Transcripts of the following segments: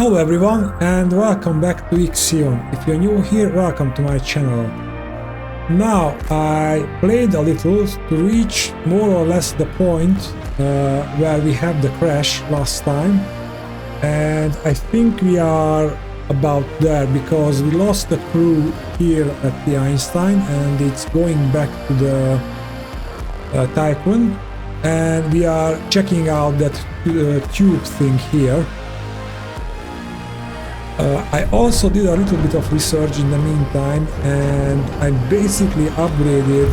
Hello everyone and welcome back to Ixion. If you're new here, welcome to my channel. Now I played a little to reach more or less the point where we had the crash last time, and I think we are about there because we lost the crew here at the Einstein and it's going back to the Tycoon, and we are checking out that tube thing here. I also did a little bit of research in the meantime, and I basically upgraded,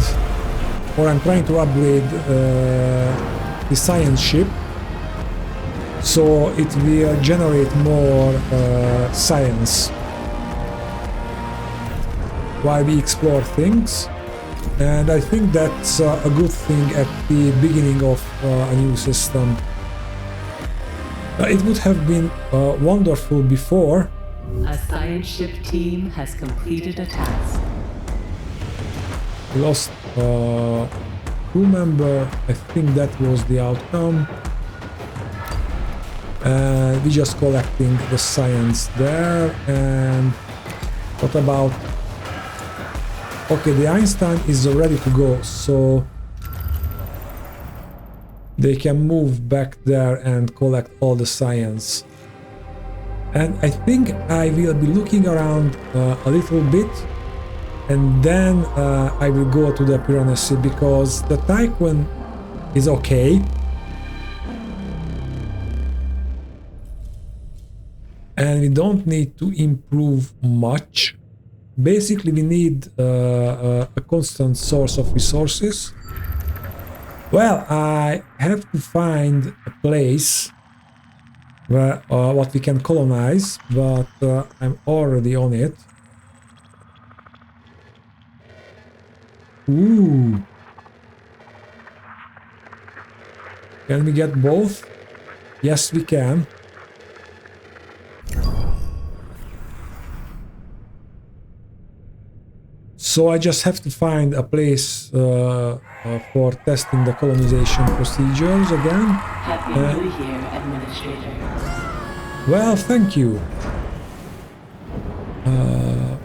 or I'm trying to upgrade the science ship so it will generate more science while we explore things, and I think that's a good thing at the beginning of a new system. It would have been wonderful before. A science ship team has completed a task. We lost a crew member. I think that was the outcome. And we just collecting the science there. And what about... Okay, the Einstein is ready to go, so they can move back there and collect all the science. And I think I will be looking around a little bit, and then I will go to the Piranesi because the Tycoon is okay. And we don't need to improve much. Basically, we need a constant source of resources. Well, I have to find a place where what we can colonize, but I'm already on it. Ooh. Can we get both? Yes, we can. So I just have to find a place for testing the colonization procedures again. Happy New Year, Administrator. Well, thank you.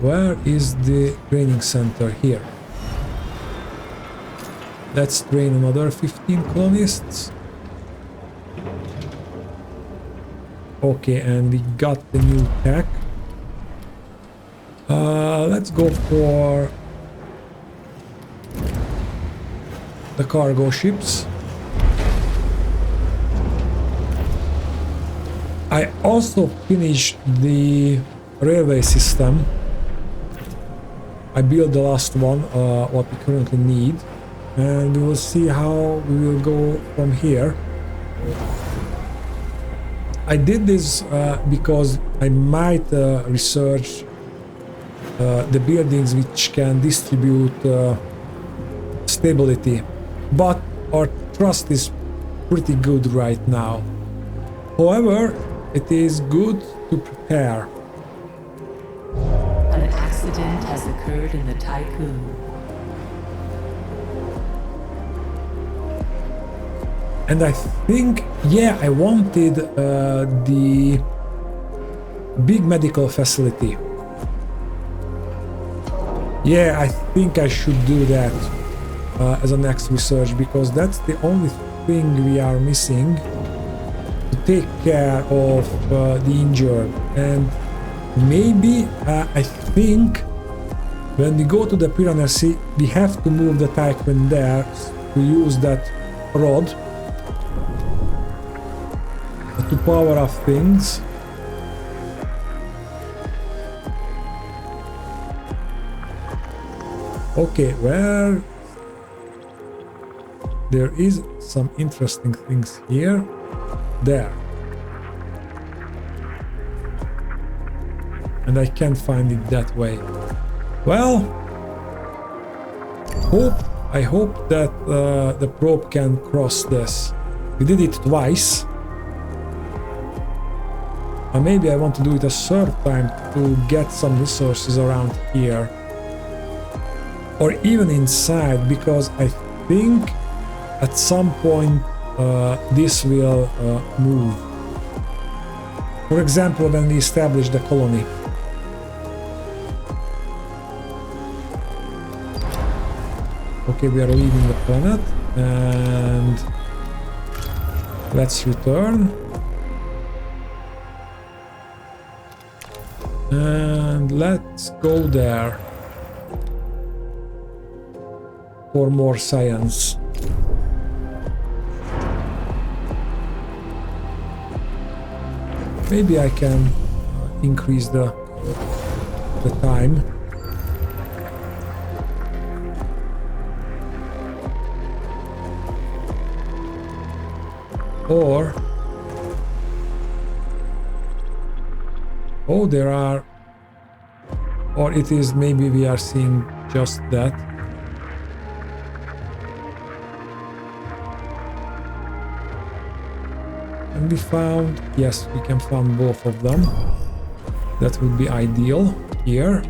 Where is the training center? Here. Let's train another 15 colonists. Okay, and we got the new tech. Let's go for the cargo ships. I also finished the railway system. I built the last one, what we currently need, and we will see how we will go from here. I did this because I might research the buildings which can distribute stability, but our trust is pretty good right now. However, it is good to prepare. An accident has occurred in the Tycoon. And I think, yeah, I wanted the big medical facility. Yeah, I think I should do that as a next research, because that's the only thing we are missing to take care of the injured. And maybe I think when we go to the Piranesi, we have to move the Tycoon there to use that rod to power up things. Okay, where there is some interesting things here. There. And I can't find it that way. Well, I hope that the probe can cross this. We did it twice. Or maybe I want to do it a third time to get some resources around here. Or even inside, because I think at some point this will move. For example, when we establish the colony. Okay, we are leaving the planet and let's return. And let's go there for more science. Maybe I can increase the time. Or oh, there are, or it is maybe we are seeing just that. And we found, yes, we can find both of them. That would be ideal here.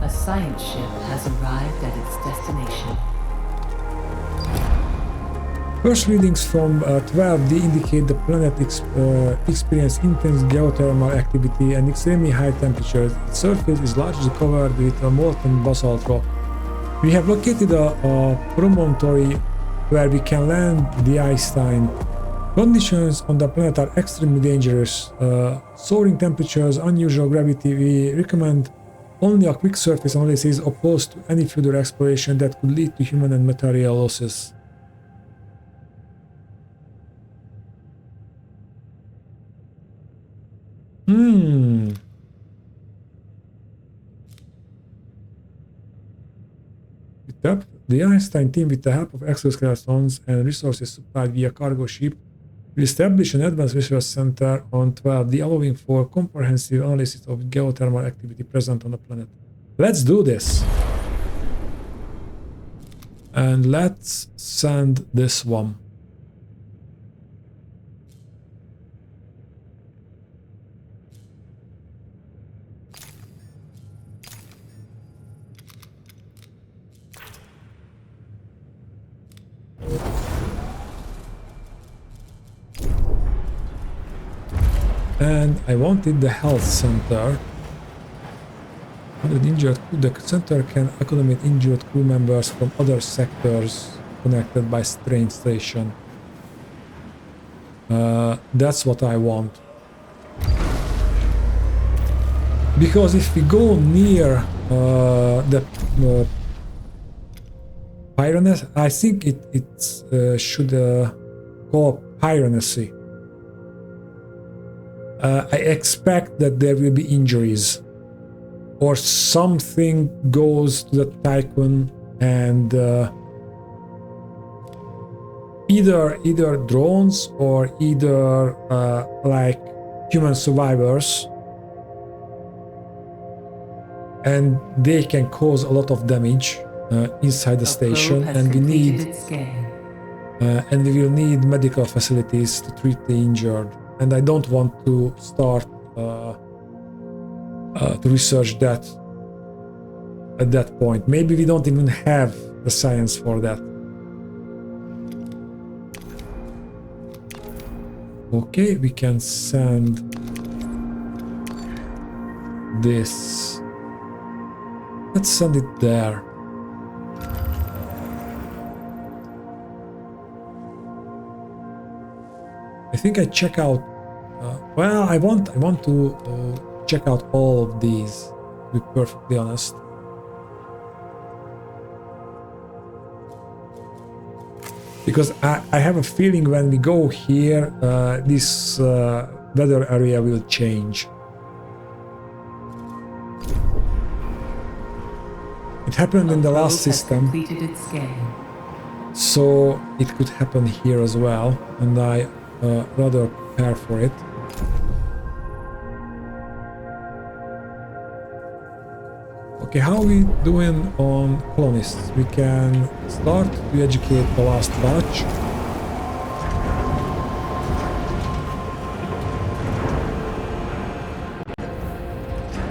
A science ship has arrived at its destination. First readings from 12D indicate the planet experienced intense geothermal activity and extremely high temperatures. Its surface is largely covered with a molten basalt rock. We have located a promontory where we can land the Ixion. Conditions on the planet are extremely dangerous. Soaring temperatures, unusual gravity. We recommend only a quick surface analysis opposed to any further exploration that could lead to human and material losses. The Einstein team, with the help of exoskeletons and resources supplied via cargo ship, will establish an advanced research center on 12D, allowing for comprehensive analysis of geothermal activity present on the planet. Let's do this! And let's send this one. And I wanted the health center. 100 injured crew. The center can accommodate injured crew members from other sectors connected by train station. That's what I want. Because if we go near the Piranesi, I think it should call Piranesi. I expect that there will be injuries or something goes to the tycoon and either drones or either like human survivors, and they can cause a lot of damage inside the station, and we will need medical facilities to treat the injured. And I don't want to start to research that at that point. Maybe we don't even have the science for that. Okay, we can send this. Let's send it there. I think I check out. Well, I want to check out all of these, to be perfectly honest. Because I have a feeling when we go here, this weather area will change. It happened in the last system, so it could happen here as well, and I rather prepare for it. Okay, how are we doing on colonists? We can start to educate the last batch.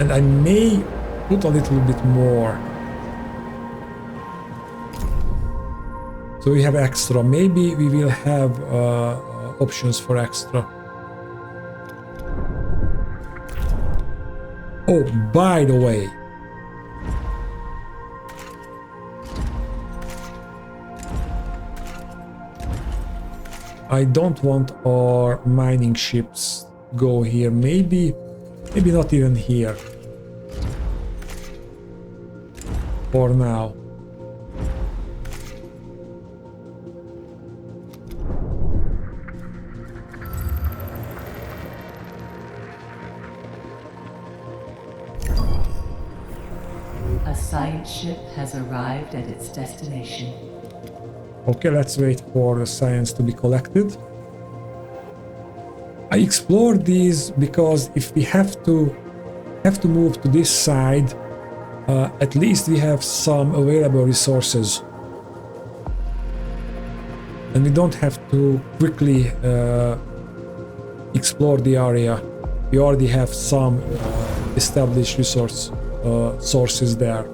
And I may put a little bit more. So we have extra. Maybe we will have options for extra. Oh, by the way. I don't want our mining ships go here. Maybe not even here. For now. A science ship has arrived at its destination. Okay, let's wait for the science to be collected. I explored these because if we have to move to this side, at least we have some available resources. And we don't have to quickly explore the area. We already have some established sources there.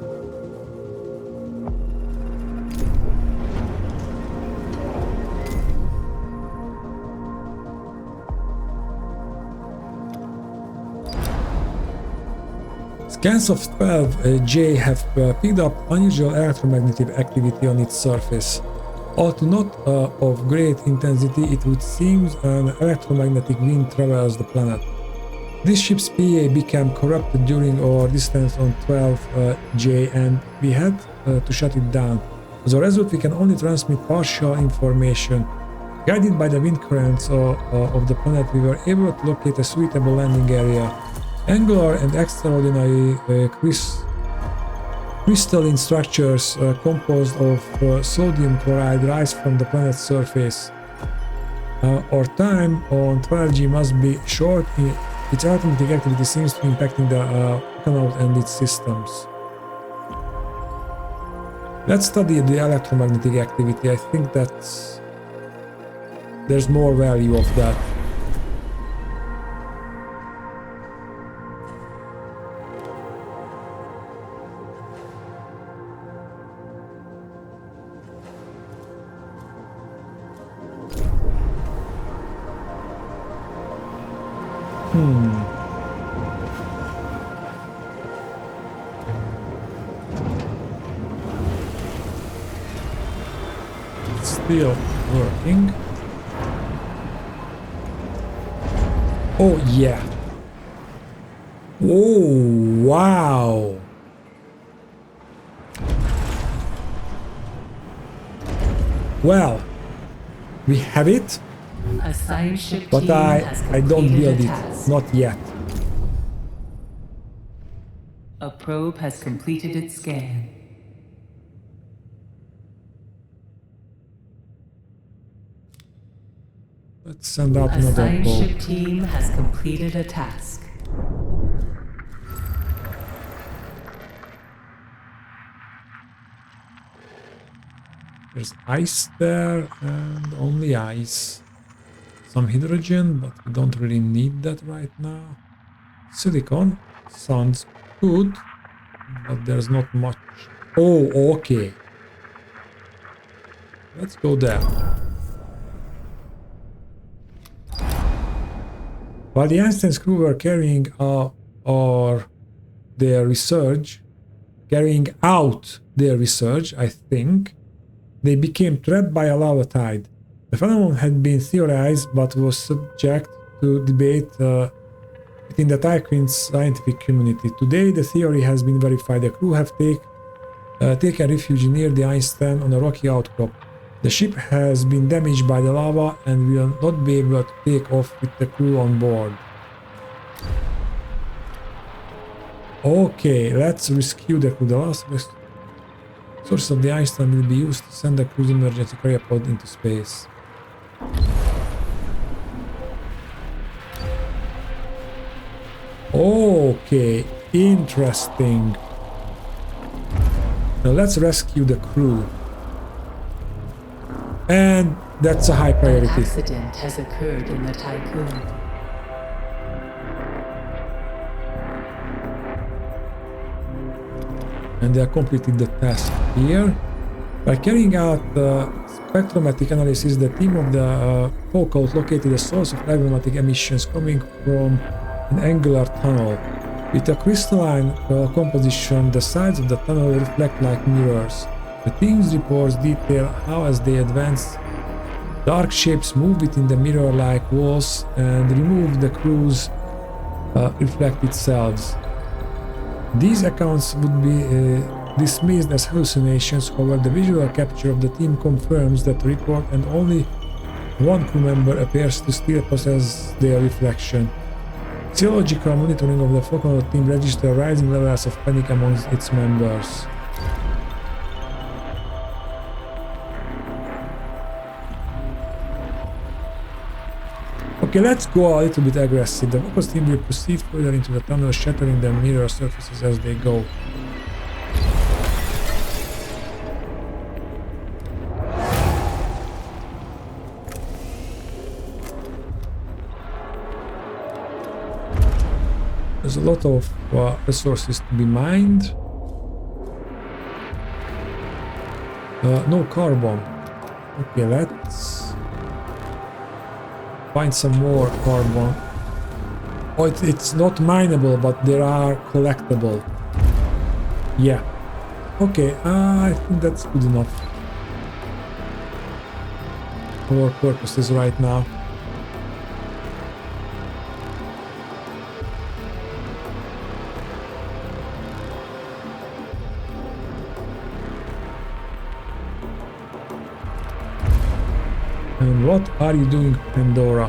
Scans of 12J have picked up unusual electromagnetic activity on its surface. Although not of great intensity, it would seem an electromagnetic wind travels the planet. This ship's PA became corrupted during our distance on 12J and we had to shut it down. As a result, we can only transmit partial information. Guided by the wind currents of the planet, we were able to locate a suitable landing area. Angular and extraordinary crystalline structures composed of sodium chloride rise from the planet's surface. Our time on 12G must be short. Its electromagnetic activity seems to be impacting the canal and its systems. Let's study the electromagnetic activity. I think that there's more value of that. Still working. Oh yeah. Oh wow. Well, we have it. A science ship But team has I don't completed build a it. task. Not yet. A probe has completed its scan. Let's send out A another science probe. ship team has completed a task. There's ice there and only ice. Some hydrogen, but we don't really need that right now. Silicon sounds good, but there's not much. Oh, okay. Let's go there. While the Einstein's crew were carrying out their research, I think, they became trapped by a lava tide. The phenomenon had been theorized but was subject to debate within the Tycoon's scientific community. Today, the theory has been verified. The crew have taken refuge near the Einstein on a rocky outcrop. The ship has been damaged by the lava and will not be able to take off with the crew on board. Okay, let's rescue the crew. The last source of the Einstein will be used to send the crew's emergency carrier pod into space. Okay, interesting. Now let's rescue the crew. And that's a high An priority. accident has occurred in the Tycoon. And they are completing the task here. By carrying out the spectrometric analysis, the team of the Falkout located a source of aromatic emissions coming from an angular tunnel. With a crystalline composition, the sides of the tunnel reflect like mirrors. The team's reports detail how, as they advance, dark shapes move within the mirror-like walls and remove the crew's reflected selves. These accounts would be dismissed as hallucinations, however the visual capture of the team confirms that report, and only one crew member appears to still possess their reflection. Geological monitoring of the Falconer team registered rising levels of panic among its members. Okay, let's go a little bit aggressive. The focus team will proceed further into the tunnel, shattering the mirror surfaces as they go. There's a lot of resources to be mined. No carbon. Okay, let's find some more carbon. Oh, it's not mineable, but there are collectible. Yeah. Okay, I think that's good enough for our purposes right now. And what are you doing, Pandora?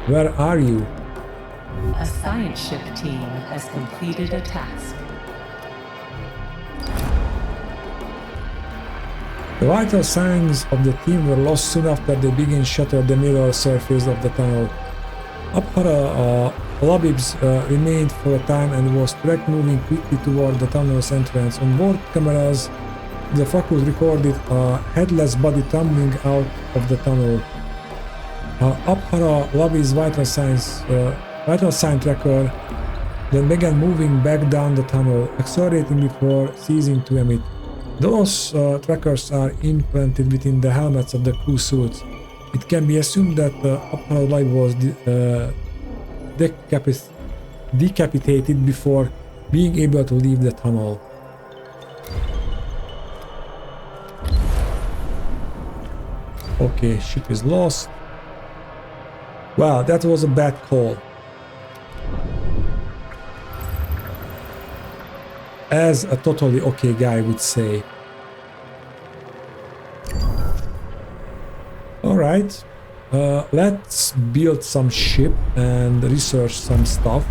Where are you? A science ship team has completed a task. The vital signs of the team were lost soon after they began shatter the mirror surface of the tunnel. Uphara Labibs remained for a time and was tracked moving quickly toward the tunnel's entrance. On board cameras, the focus recorded a headless body tumbling out of the tunnel. Uphara Labib's vital sign tracker then began moving back down the tunnel, accelerating before ceasing to emit. Those trackers are implanted within the helmets of the crew suits. It can be assumed that Uphara Labib was decapitated before being able to leave the tunnel. Okay, ship is lost. Wow, that was a bad call. As a totally okay guy would say. Alright, let's build some ship and research some stuff.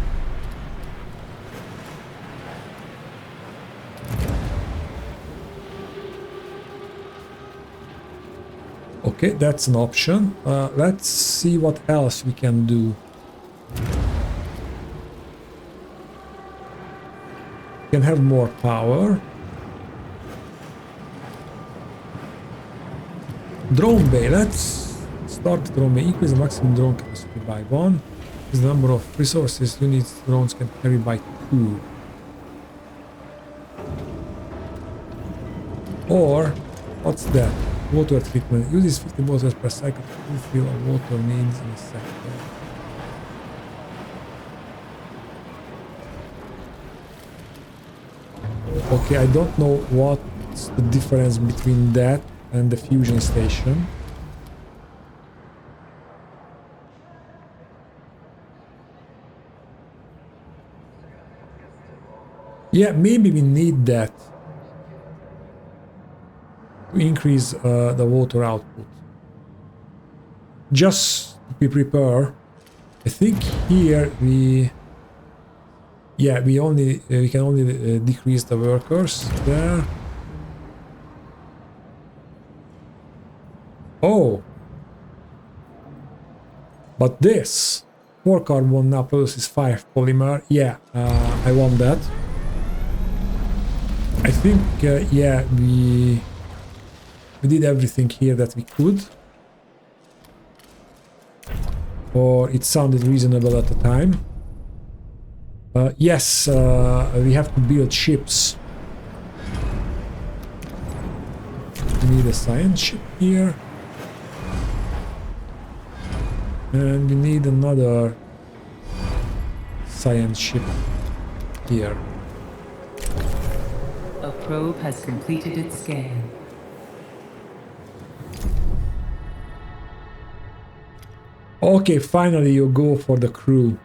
Okay, that's an option. Let's see what else we can do. We can have more power. Drone bay. Let's start the drone bay. Increase the maximum drone capacity by 1. Is the number of resources units drones can carry by 2. Or, what's that? Water treatment. Uses 50 bottles per cycle to fulfill a water needs in a sector. Okay, I don't know what's the difference between that and the fusion station. Yeah, maybe we need that to increase the water output. Just to be prepared. I think here we can only decrease the workers there. Oh, but this 4 carbon now produces 5 polymer. Yeah, I want that. I think, yeah, we did everything here that we could. Or it sounded reasonable at the time. Yes, we have to build ships. We need a science ship here. And we need another science ship here. A probe has completed its scan. Okay, finally you go for the crew.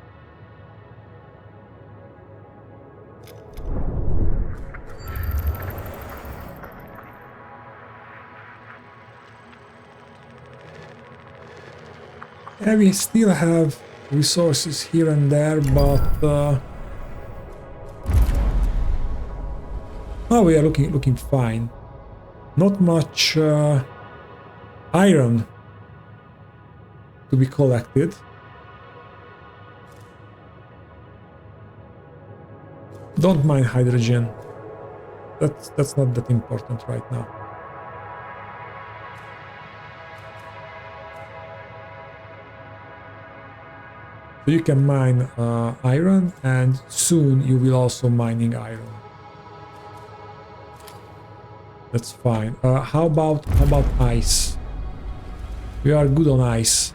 Yeah, we still have resources here and there, but oh, we are looking fine. Not much iron to be collected. Don't mind hydrogen. That's not that important right now. So you can mine iron, and soon you will also mining iron. That's fine. How about ice? We are good on ice.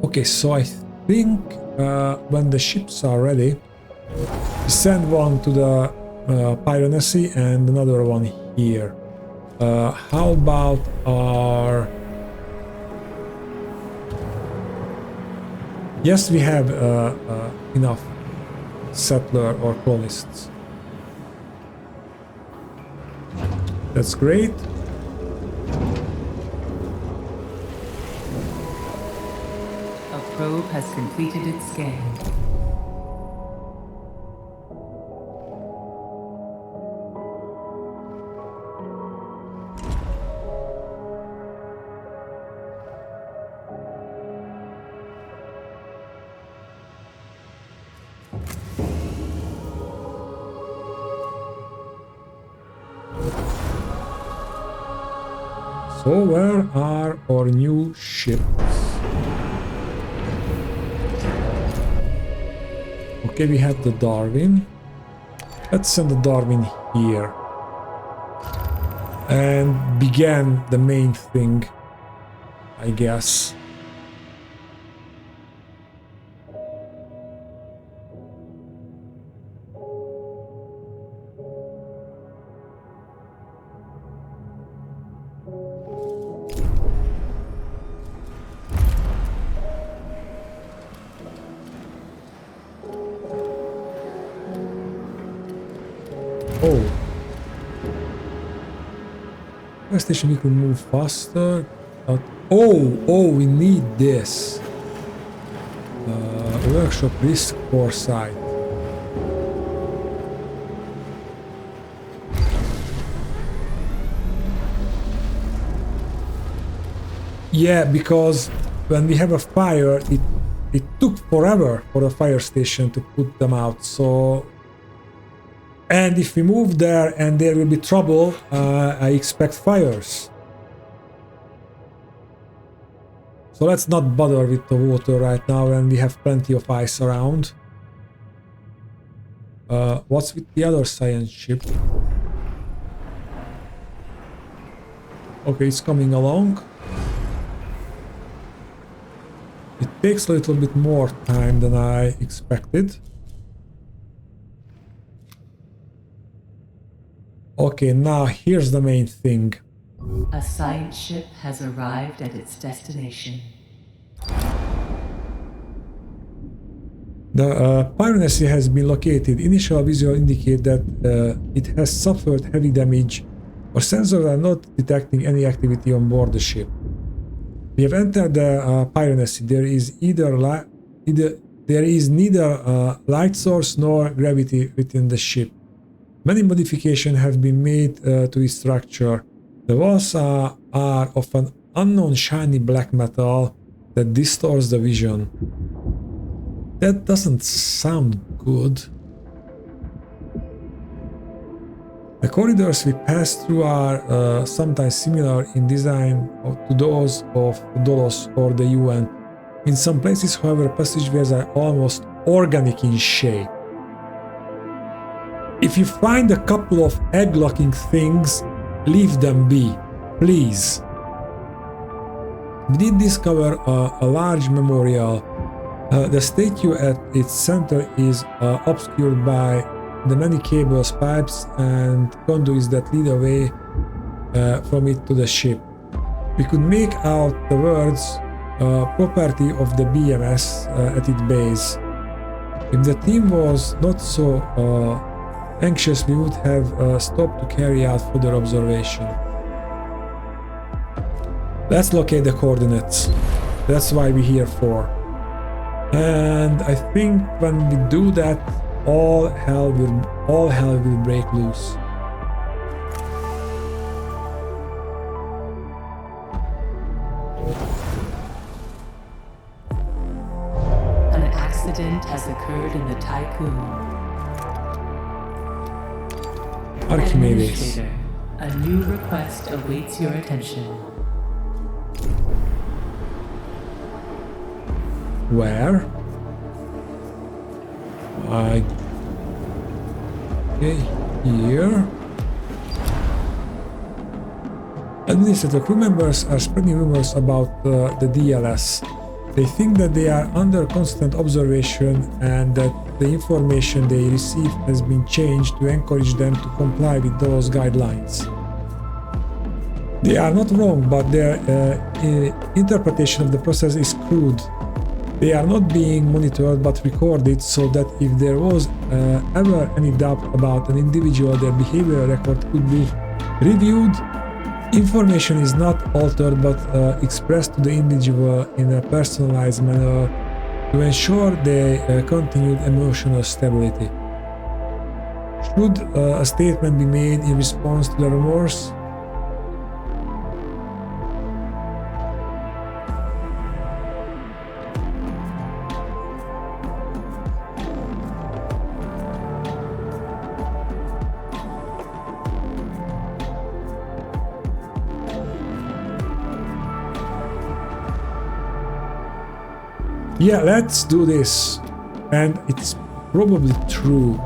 Okay, so I think when the ships are ready, we send one to the Piranesi and another one here. How about our... Yes, we have enough settler or colonists. That's great. A probe has completed its scan. So where are our new ships? Okay, we have the Darwin. Let's send the Darwin here. And began the main thing, I guess. Oh. Fire station, we could move faster. Oh, we need this. Workshop risk foresight. Yeah, because when we have a fire, it took forever for the fire station to put them out, so... And if we move there and there will be trouble, I expect fires. So let's not bother with the water right now when we have plenty of ice around. What's with the other science ship? Okay, it's coming along. It takes a little bit more time than I expected. Okay, now here's the main thing. A science ship has arrived at its destination. The Piranesi has been located. Initial visual indicate that it has suffered heavy damage, or sensors are not detecting any activity on board the ship. We have entered the Piranesi. There is neither light source nor gravity within the ship. Many modifications have been made to its structure. The walls are of an unknown shiny black metal that distorts the vision. That doesn't sound good. The corridors we pass through are sometimes similar in design to those of Dolos or the UN. In some places, however, passageways are almost organic in shape. If you find a couple of egg-locking things, leave them be, please. We did discover a large memorial. The statue at its center is obscured by the many cables, pipes, and conduits that lead away from it to the ship. We could make out the words property of the BMS at its base. If the team was not so anxious, we would have stopped to carry out further observation. Let's locate the coordinates. That's why we're here for. And I think when we do that, all hell will break loose. An accident has occurred in the Tycoon. Archimedes. Administrator, a new request awaits your attention. Where? Okay, here. Administrator, crew members are spreading rumors about the DLS. They think that they are under constant observation and that the information they receive has been changed to encourage them to comply with those guidelines. They are not wrong, but their interpretation of the process is crude. They are not being monitored but recorded so that if there was ever any doubt about an individual, their behavioral record could be reviewed. Information is not altered but expressed to the individual in a personalized manner to ensure their continued emotional stability. Should a statement be made in response to the rumors? Yeah, let's do this. And it's probably true.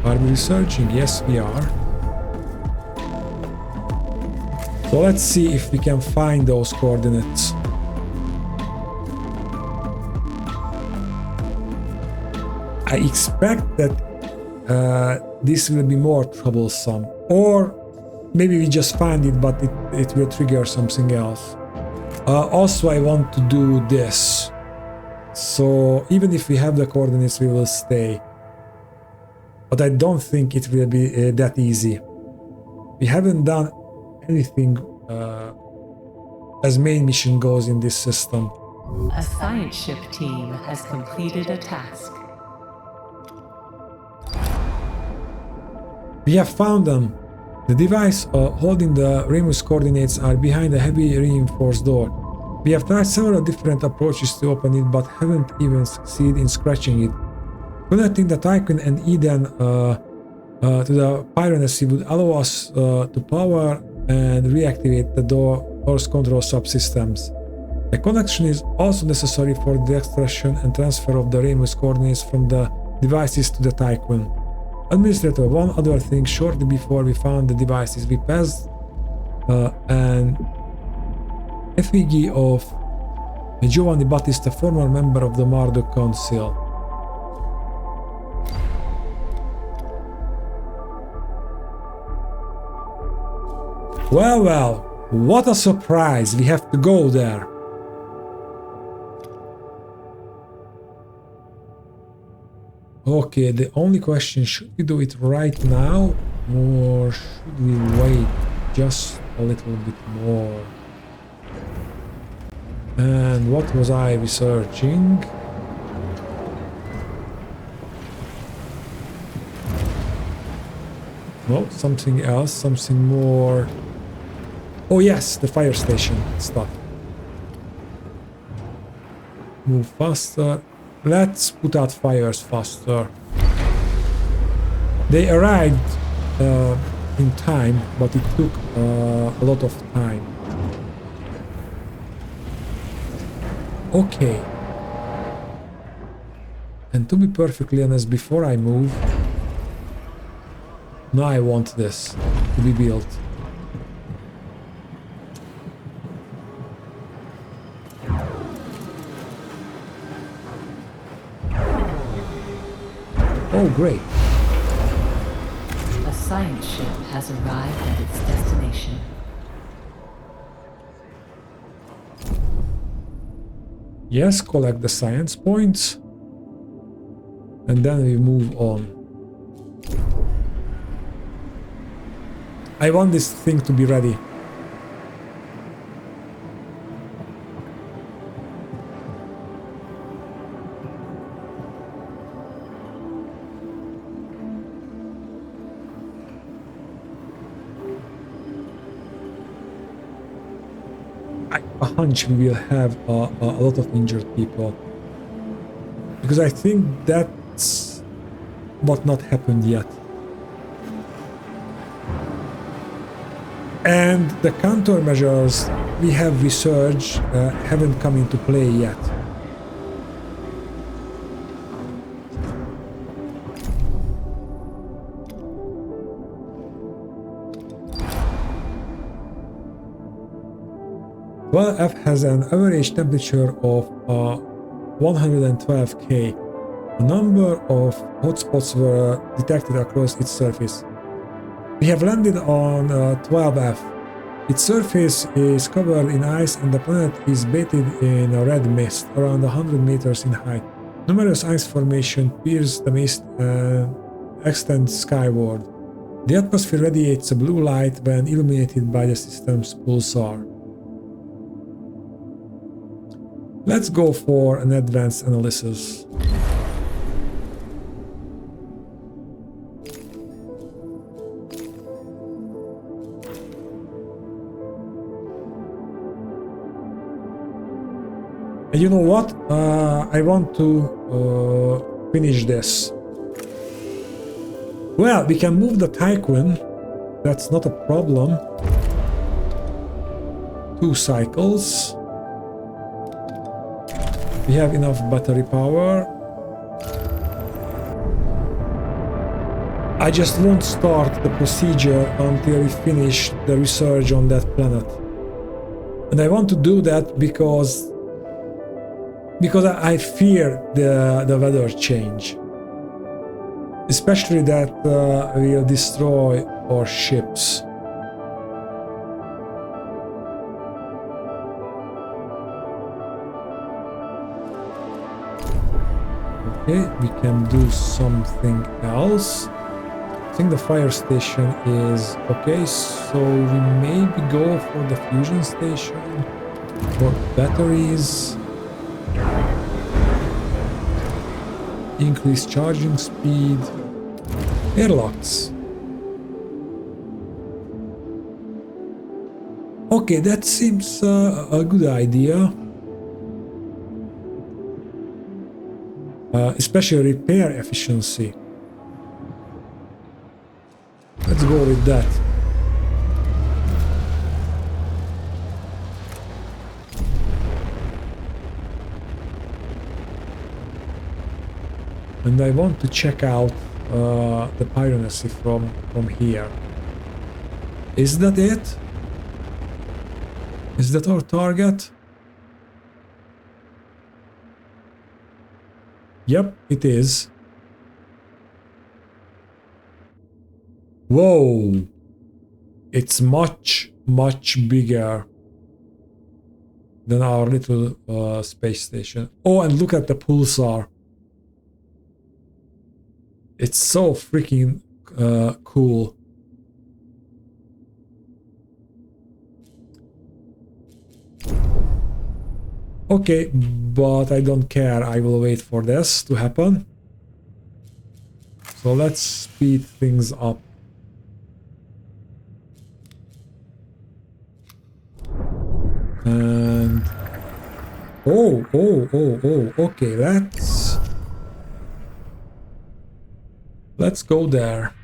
Are we researching? Yes, we are. So let's see if we can find those coordinates. I expect that this will be more troublesome, or maybe we just find it but it will trigger something else. Also, I want to do this, so even if we have the coordinates we will stay, but I don't think it will be that easy. We haven't done anything as main mission goes in this system. A science ship team has completed a task. We have found them. The device holding the Remus coordinates are behind a heavy reinforced door. We have tried several different approaches to open it but haven't even succeeded in scratching it. Connecting the Tycoon and Eden to the Piranesi would allow us to power and reactivate the door's control subsystems. A connection is also necessary for the extraction and transfer of the Remus coordinates from the devices to the Tycoon. Administrator, one other thing, shortly before we found the devices, we passed an effigy of Giovanni Battista, former member of the Marduk Council. Well, well, what a surprise, we have to go there. Okay, the only question, should we do it right now Or should we wait just a little bit more? And what was I researching? No, something else, something more. Oh yes, the fire station stuff. Move faster. Let's put out fires faster. They arrived in time, but it took a lot of time. Okay. And to be perfectly honest, before I move, now I want this to be built. Oh, great. A science ship has arrived at its destination. Yes, collect the science points. And then we move on. I want this thing to be ready. A hunch we will have a lot of injured people. Because I think that's what not happened yet. And the countermeasures we have researched haven't come into play yet. Well, F has an average temperature of 112 K. A number of hotspots were detected across its surface. We have landed on 12F. Its surface is covered in ice and the planet is bathed in a red mist around 100 meters in height. Numerous ice formations pierce the mist and extend skyward. The atmosphere radiates a blue light when illuminated by the system's pulsar. Let's go for an advanced analysis. And you know what? I want to finish this. Well, we can move the Tycoon. That's not a problem. 2 cycles. We have enough battery power. I just won't start the procedure until we finish the research on that planet. And I want to do that because I fear the weather change. Especially that will destroy our ships. Okay, we can do something else. I think the fire station is okay, so we maybe go for the fusion station for batteries. Increase charging speed. Airlocks. Okay, that seems a good idea. Especially repair efficiency. Let's go with that. And I want to check out the Piranesi from here. Is that it? Is that our target? Yep, it is. Whoa! It's much bigger than our little space station. Oh, and look at the pulsar. It's so freaking cool. Okay, but I don't care. I will wait for this to happen. So let's speed things up. And oh, okay, let's go there.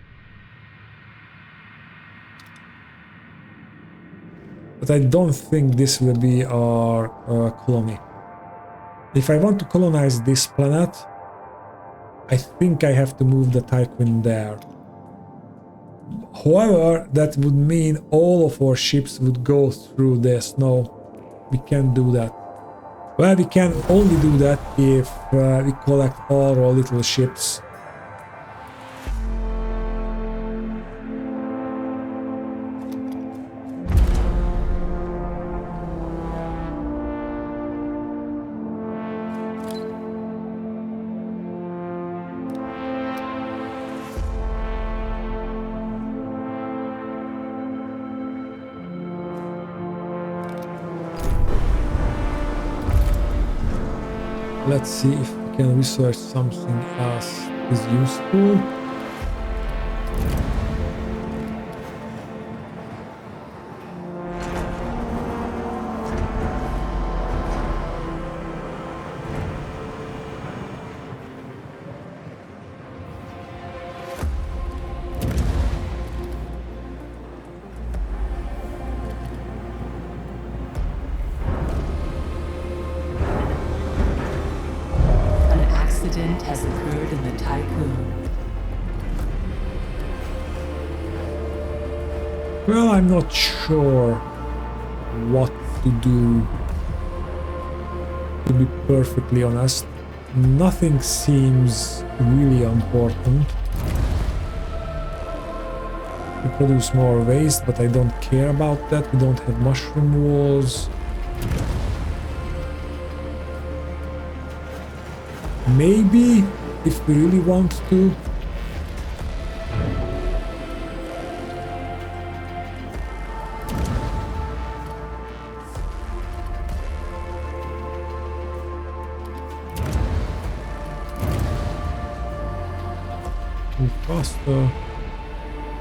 But I don't think this will be our colony. If I want to colonize this planet, I think I have to move the tycoon there. However, that would mean all of our ships would go through this. No, we can't do that. Well, we can only do that if we collect all our little ships. Let's see if we can research something else that is useful. Has occurred in the tycoon. Well, I'm not sure what to do, to be perfectly honest. Nothing seems really important. We produce more waste, but I don't care about that. We don't have mushroom walls. Maybe, if we really want to. Move faster,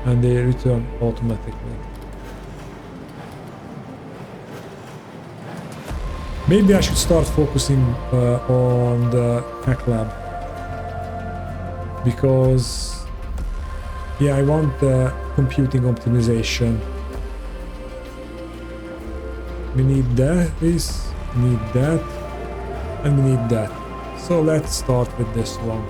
and they return automatically. Maybe I should start focusing on the hack lab, because yeah, I want the computing optimization. We need that, this, we need that, and we need that. So let's start with this one.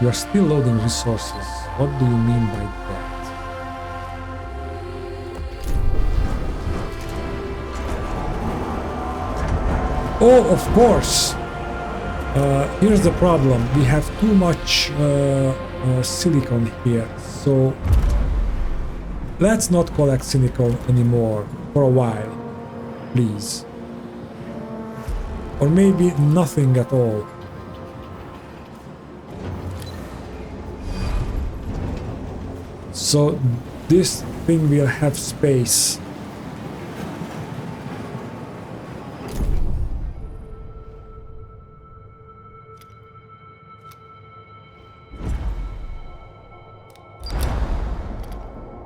You are still loading resources. What do you mean by that? Oh, of course! Here's the problem. We have too much silicon here, so let's not collect silicon anymore for a while, please. Or maybe nothing at all. So this thing will have space.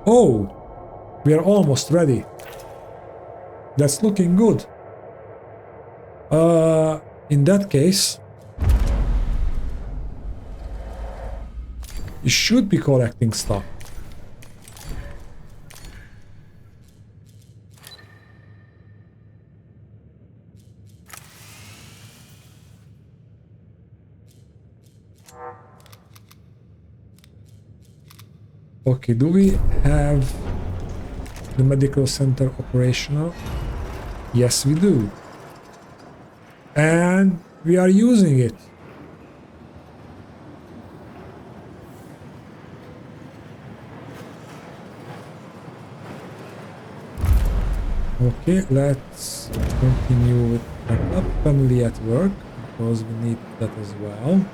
Oh, we are almost ready. That's looking good. In that case, you should be collecting stuff. Okay, do we have the medical center operational? Yes, we do. And we are using it. Okay, let's continue with backup family at work because we need that as well.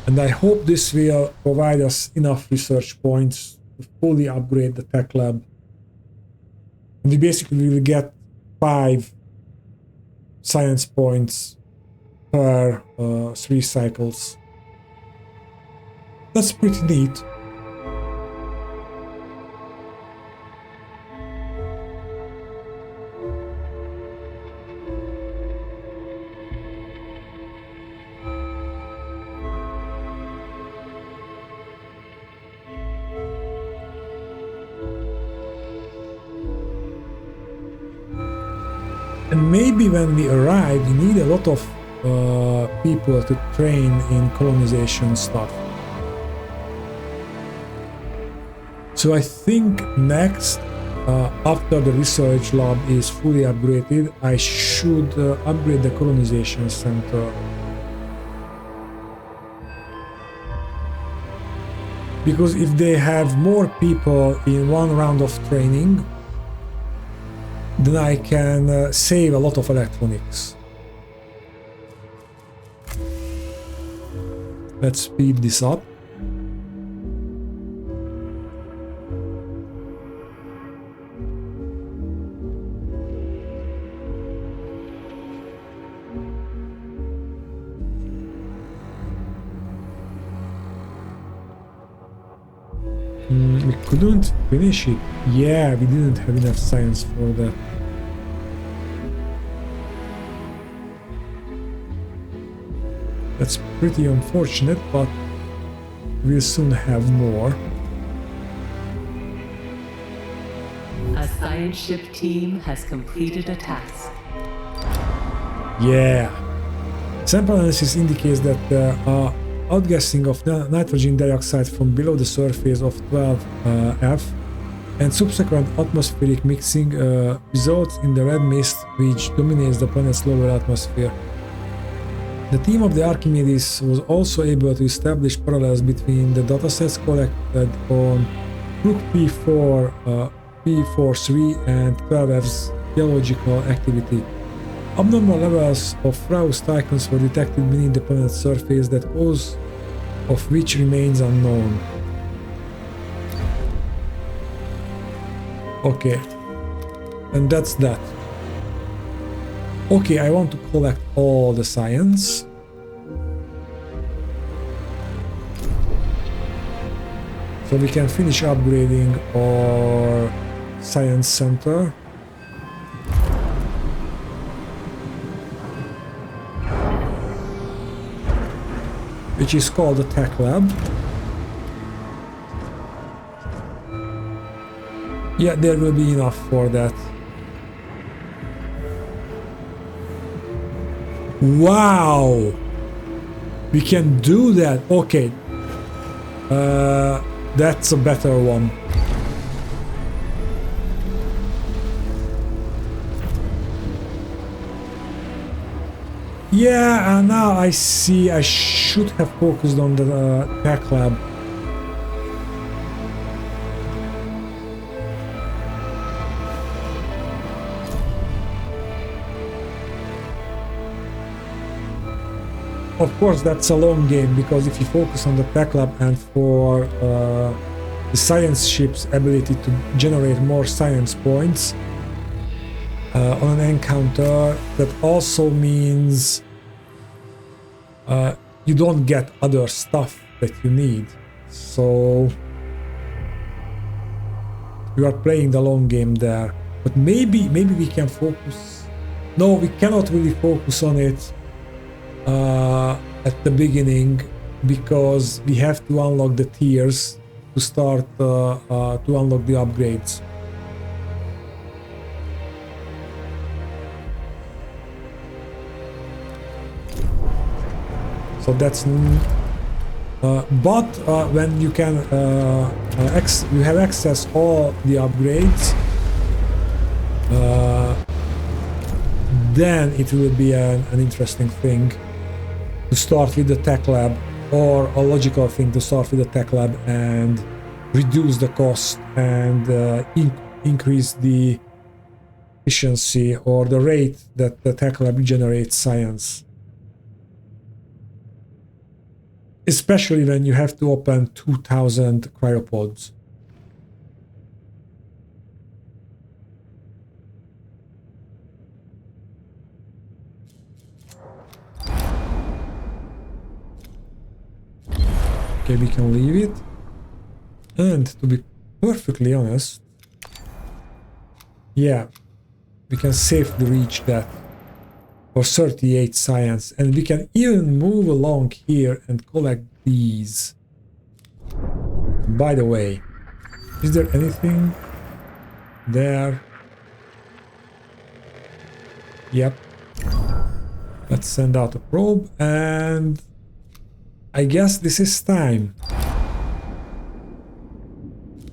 And I hope this will provide us enough research points to fully upgrade the tech lab. And we basically will get 5 science points per 3 cycles. That's pretty neat. And maybe when we arrive, we need a lot of people to train in colonization stuff. So I think next, after the research lab is fully upgraded, I should upgrade the colonization center. Because if they have more people in one round of training, then I can save a lot of electronics. Let's speed this up. We couldn't finish it. Yeah, we didn't have enough science for that. That's pretty unfortunate, but we'll soon have more. A science ship team has completed a task. Yeah. Sample analysis indicates that the outgassing of nitrogen dioxide from below the surface of 12F and subsequent atmospheric mixing results in the red mist which dominates the planet's lower atmosphere. The team of the Archimedes was also able to establish parallels between the datasets collected on Group P4, P43 and 12F's geological activity. Abnormal levels of frost icons were detected beneath the planet's surface, the cause of which remains unknown. Okay, and that's that. Okay, I want to collect all the science. So we can finish upgrading our science center. Which is called the Tech Lab. Yeah, there will be enough for that. Wow! We can do that. Okay. That's a better one. Yeah, now I see I should have focused on the tech lab. Of course, that's a long game, because if you focus on the tech lab and for the science ship's ability to generate more science points on an encounter, that also means you don't get other stuff that you need. So you are playing the long game there. But maybe we can focus. No, we cannot really focus on it at the beginning, because we have to unlock the tiers to start to unlock the upgrades. So that's but when you can you have access all the upgrades, then it will be an interesting thing to start with the tech lab, or a logical thing to start with the tech lab and reduce the cost and increase the efficiency or the rate that the tech lab generates science. Especially when you have to open 2,000 cryopods. Okay, we can leave it. And to be perfectly honest, yeah, we can safely reach that for 38 science, and we can even move along here and collect these. By the way, is there anything there? Yep. Let's send out a probe, and I guess this is time.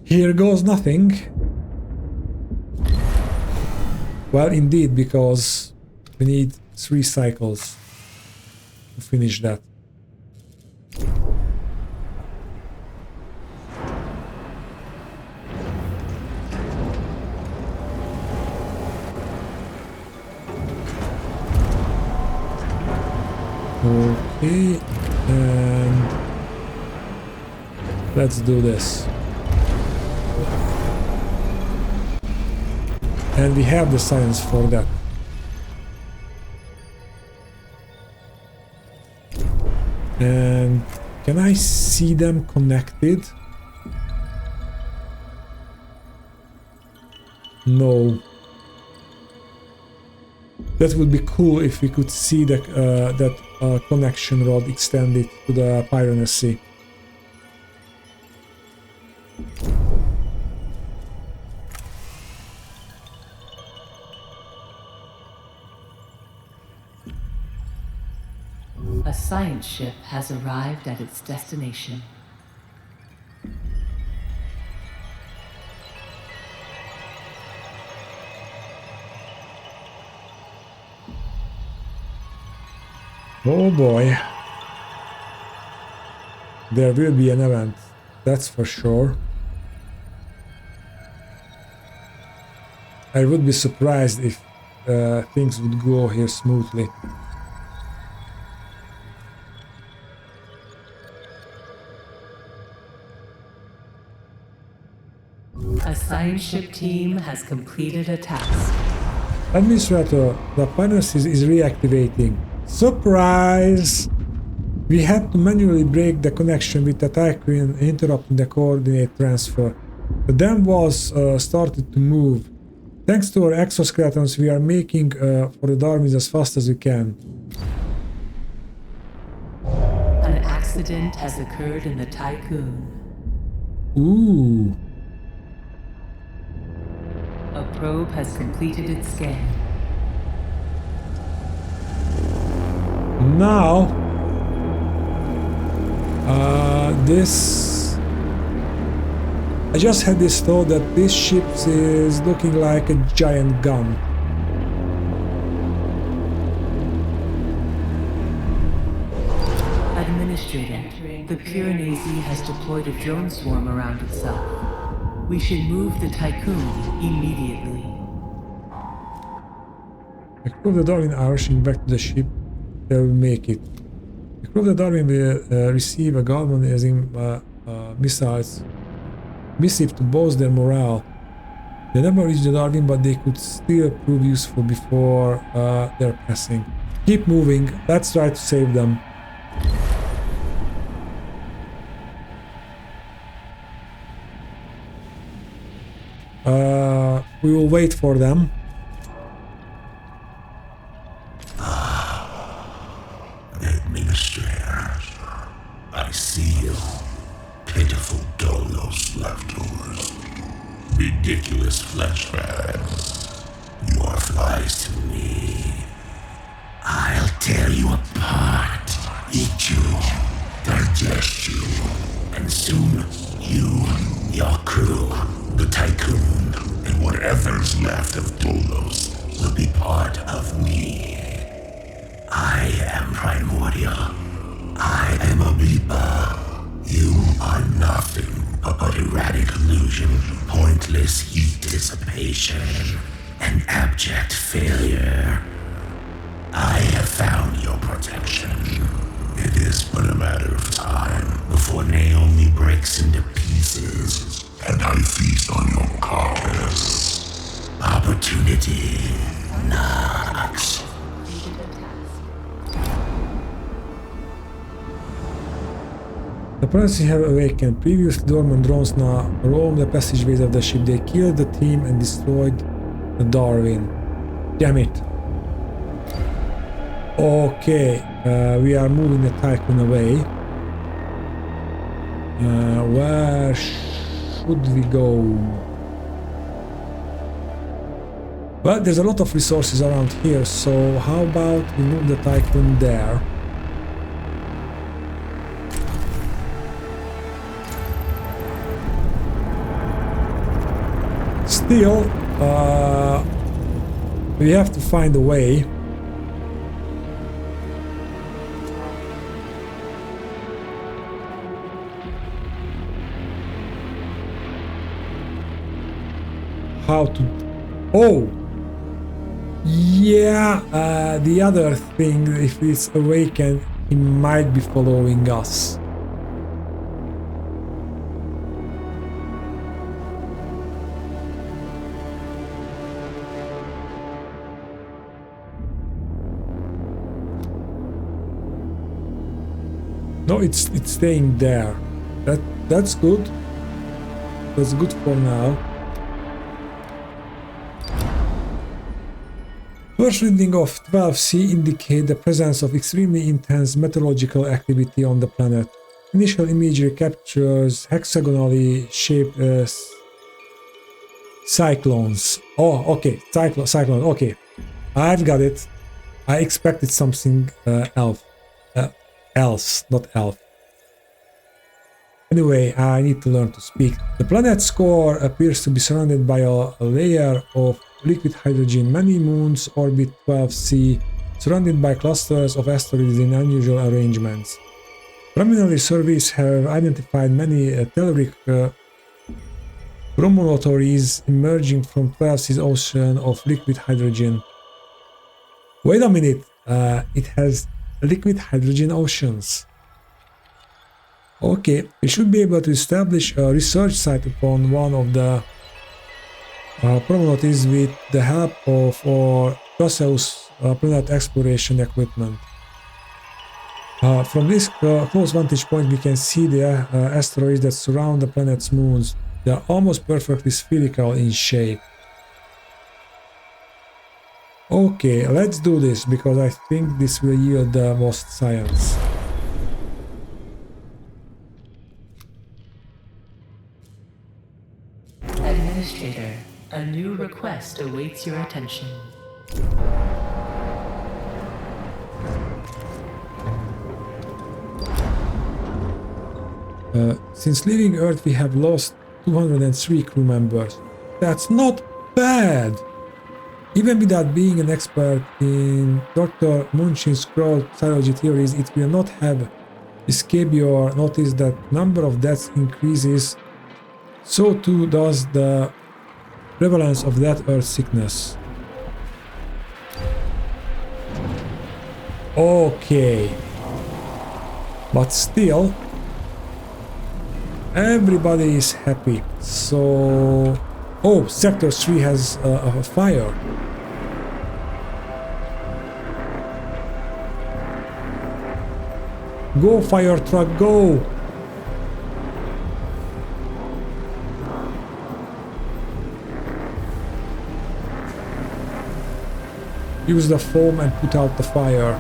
Here goes nothing. Well, indeed, because we need 3 cycles to finish that. Okay, and let's do this. And we have the science for that. And can I see them connected? No. That would be cool if we could see the, that connection rod extended to the Piranesi. A science ship has arrived at its destination. Oh boy. There will be an event, that's for sure. I would be surprised if things would go here smoothly. A science ship team has completed a task. Administrator, the Piranesi is reactivating. Surprise! We had to manually break the connection with the Tycoon, interrupting the coordinate transfer. The dam was started to move. Thanks to our exoskeletons, we are making for the Darwins as fast as we can. An accident has occurred in the Tycoon. Ooh. A probe has completed its scan. Now, this... I just had this thought that this ship is looking like a giant gun. Administrator, the Piranesi has deployed a drone swarm around itself. We should move the Tycoon immediately. The crew of the Darwin are rushing back to the ship. They will make it. The crew of the Darwin will receive a galvanizing missive to boost their morale. They never reached the Darwin, but they could still prove useful before their passing. Keep moving. Let's try to save them. We will wait for them. Administrator, I see you. Pitiful dolos leftovers. Ridiculous flesh bags. You are flies to me. I'll tear you apart, eat you, digest you, and soon you, your crew, the Tycoon, and whatever's left of Dolos will be part of me. I am primordial. I am amoeba. You are nothing but erratic illusion, pointless heat dissipation, and abject failure. I have found your protection. It is but a matter of time before Naomi breaks into pieces, and I feast on your carcass. Opportunity knocks. The Piranesi have awakened. Previously dormant drones now roam the passageways of the ship. They killed the team and destroyed the Darwin. Damn it. Okay, we are moving the Tycoon away. Where should we go? Well, there's a lot of resources around here, so how about we move the Tycoon there? Still, we have to find a way. How to... Oh! Yeah, the other thing, if it's awakened, he might be following us. No, it's staying there. That's good. That's good for now. First reading of 12C indicate the presence of extremely intense meteorological activity on the planet. Initial imagery captures hexagonally shaped cyclones. Oh, okay, cyclone. Okay, I've got it. I expected something else, not elf. Anyway, I need to learn to speak. The planet's core appears to be surrounded by a layer of liquid hydrogen. Many moons orbit 12C, surrounded by clusters of asteroids in unusual arrangements. Preliminary surveys have identified many telluric promontories emerging from 12C's ocean of liquid hydrogen. Wait a minute, it has liquid hydrogen oceans. Okay, we should be able to establish a research site upon one of the promontories with the help of our Perseus planet exploration equipment. From this close vantage point, we can see the asteroids that surround the planet's moons. They are almost perfectly spherical in shape. Okay, let's do this, because I think this will yield the most science. Administrator, a new request awaits your attention. Since leaving Earth, we have lost 203 crew members. That's not bad! Even without being an expert in Dr. Munchin's crowd psychology theories, it will not have escaped your notice that number of deaths increases, so too does the prevalence of that Earth sickness. Okay. But still, everybody is happy. So... Oh, Sector 3 has a fire. Go, fire truck, go! Use the foam and put out the fire.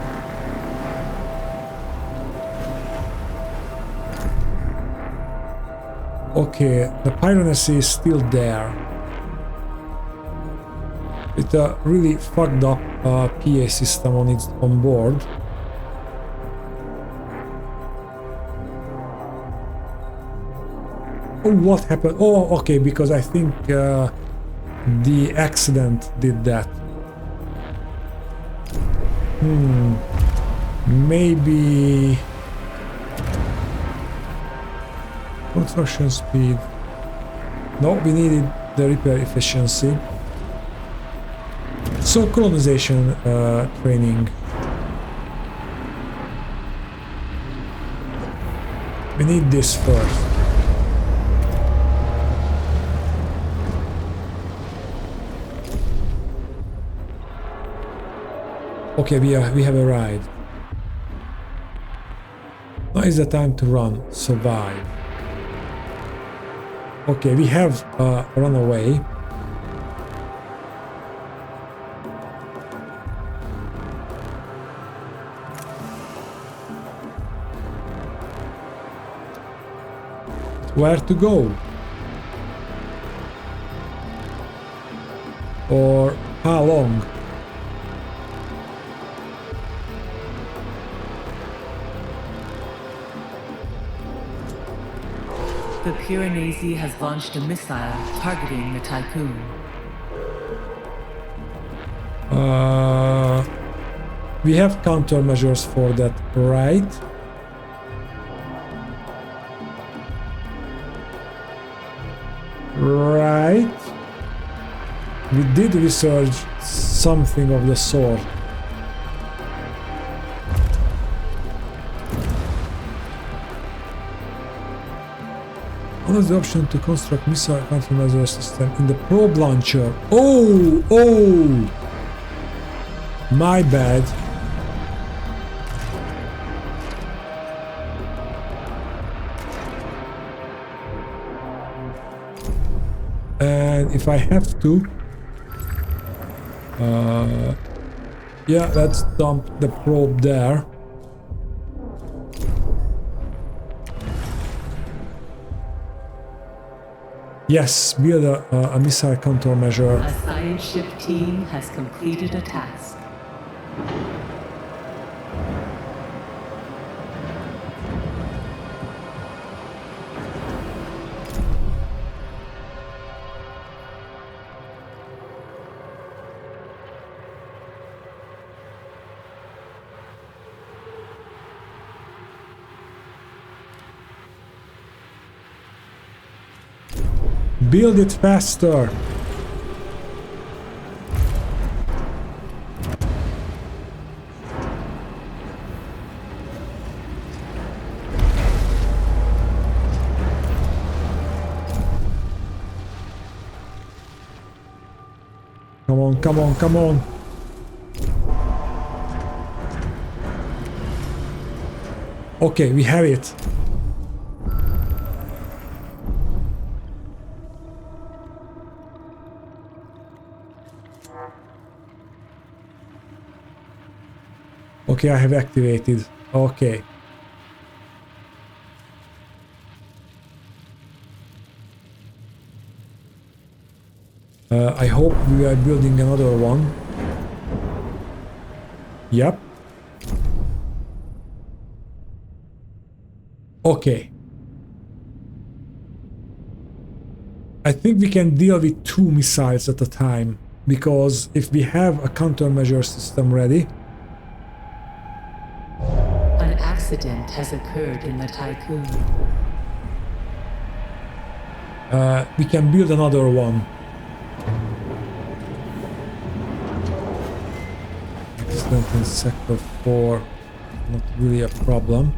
Okay, the Piranesi is still there. With a really fucked up PA system on board. Oh, what happened? Oh, okay, because I think the accident did that. Maybe construction speed. No, we needed the repair efficiency. So colonization training. We need this first. Okay, we have arrived. Now is the time to run, survive. Okay, we have run away. Where to go? Or how long? The Piranesi has launched a missile targeting the Tycoon. We have countermeasures for that, right? Right. We did research something of the sort. What is the option to construct missile countermeasure system in the probe launcher? Oh! My bad. And if I have to, yeah, let's dump the probe there. Yes, build a missile countermeasure. A science ship team has completed a task. Build it faster. Come on, come on, come on. Okay, we have it. Okay, I have activated. Okay. I hope we are building another one. Yep. Okay. I think we can deal with 2 missiles at a time, because if we have a countermeasure system ready... An accident has occurred in the Tycoon. we can build another one. Accident in Sector 4, not really a problem.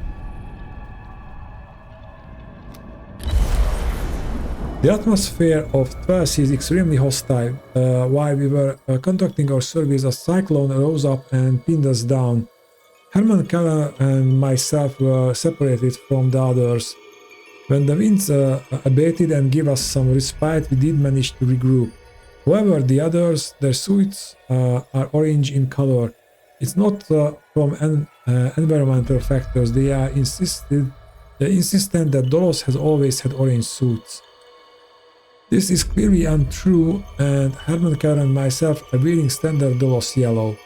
The atmosphere of Tvelsi is extremely hostile. While we were conducting our surveys, a cyclone rose up and pinned us down. Herman Keller and myself were separated from the others. When the winds abated and gave us some respite, we did manage to regroup. However, the others, their suits are orange in color. It's not from environmental factors. They are insistent that Dolos has always had orange suits. This is clearly untrue, and Herman Keller and myself are wearing standard Dolos yellow.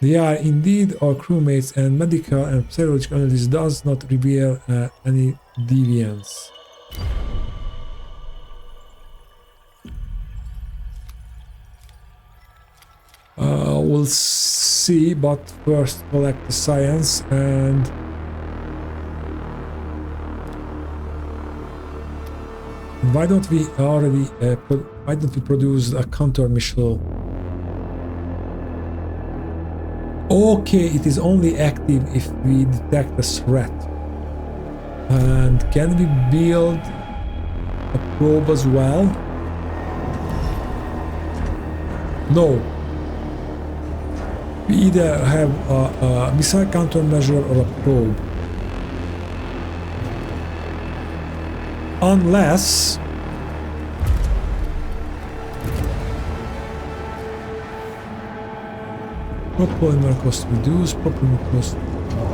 They are indeed our crewmates, and medical and psychological analysis does not reveal any deviance. We'll see, but first collect the science and why don't we produce a counter missile? Okay, it is only active if we detect a threat. And can we build a probe as well? No. We either have a missile countermeasure or a probe. Unless polymer cost reduced, polymer cost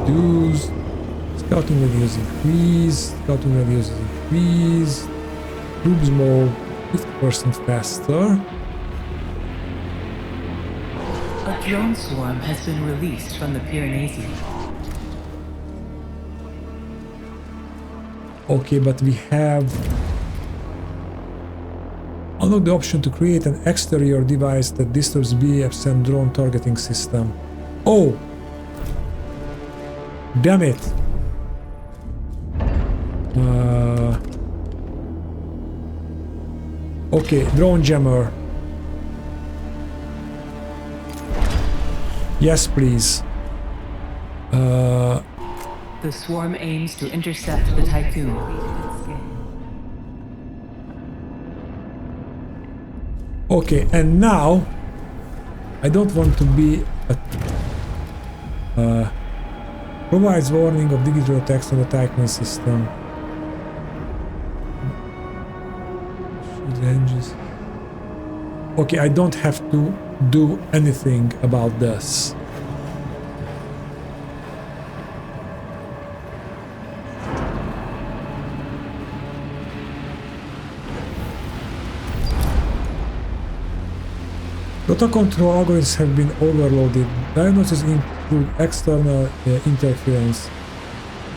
reduced, scouting radius increased, scouting radius increased, troops move 50% faster. A drone swarm has been released from the Piranesi. Okay, but we have unlock the option to create an exterior device that disturbs BF's and drone targeting system. Oh! Damn it! Okay, drone jammer. Yes, please. The swarm aims to intercept the Tycoon. Okay, and now I don't want to be provides warning of digital attacks on the Tycoon system. Okay, I don't have to do anything about this. Data control algorithms have been overloaded. Diagnosis include external interference.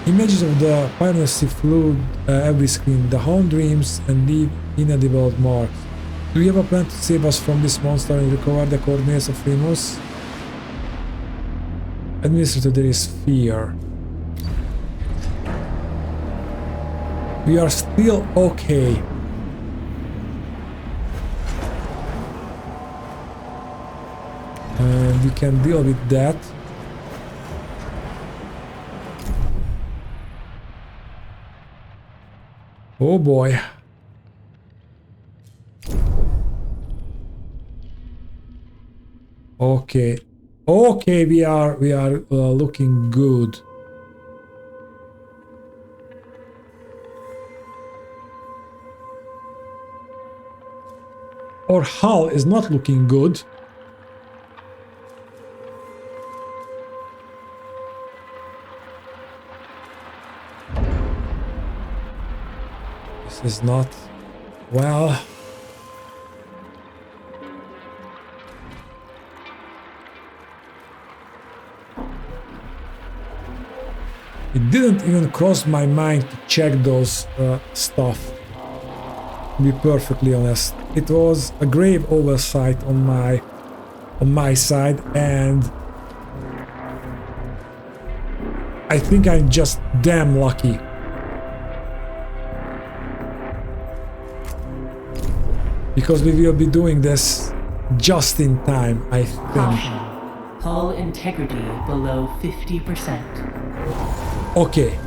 Images of the Piranesi flood every screen. The hound dreams and leave inedible marks. Do you have a plan to save us from this monster and recover the coordinates of Remus? Administrator, there is fear. We are still okay. And we can deal with that. Oh boy. Okay. Okay, we are looking good. Our hull is not looking good. This is not well. It didn't even cross my mind to check those stuff, to be perfectly honest. It was a grave oversight on my side, and I think I'm just damn lucky. Because we will be doing this just in time, I think. Hull integrity below 50%. Okay.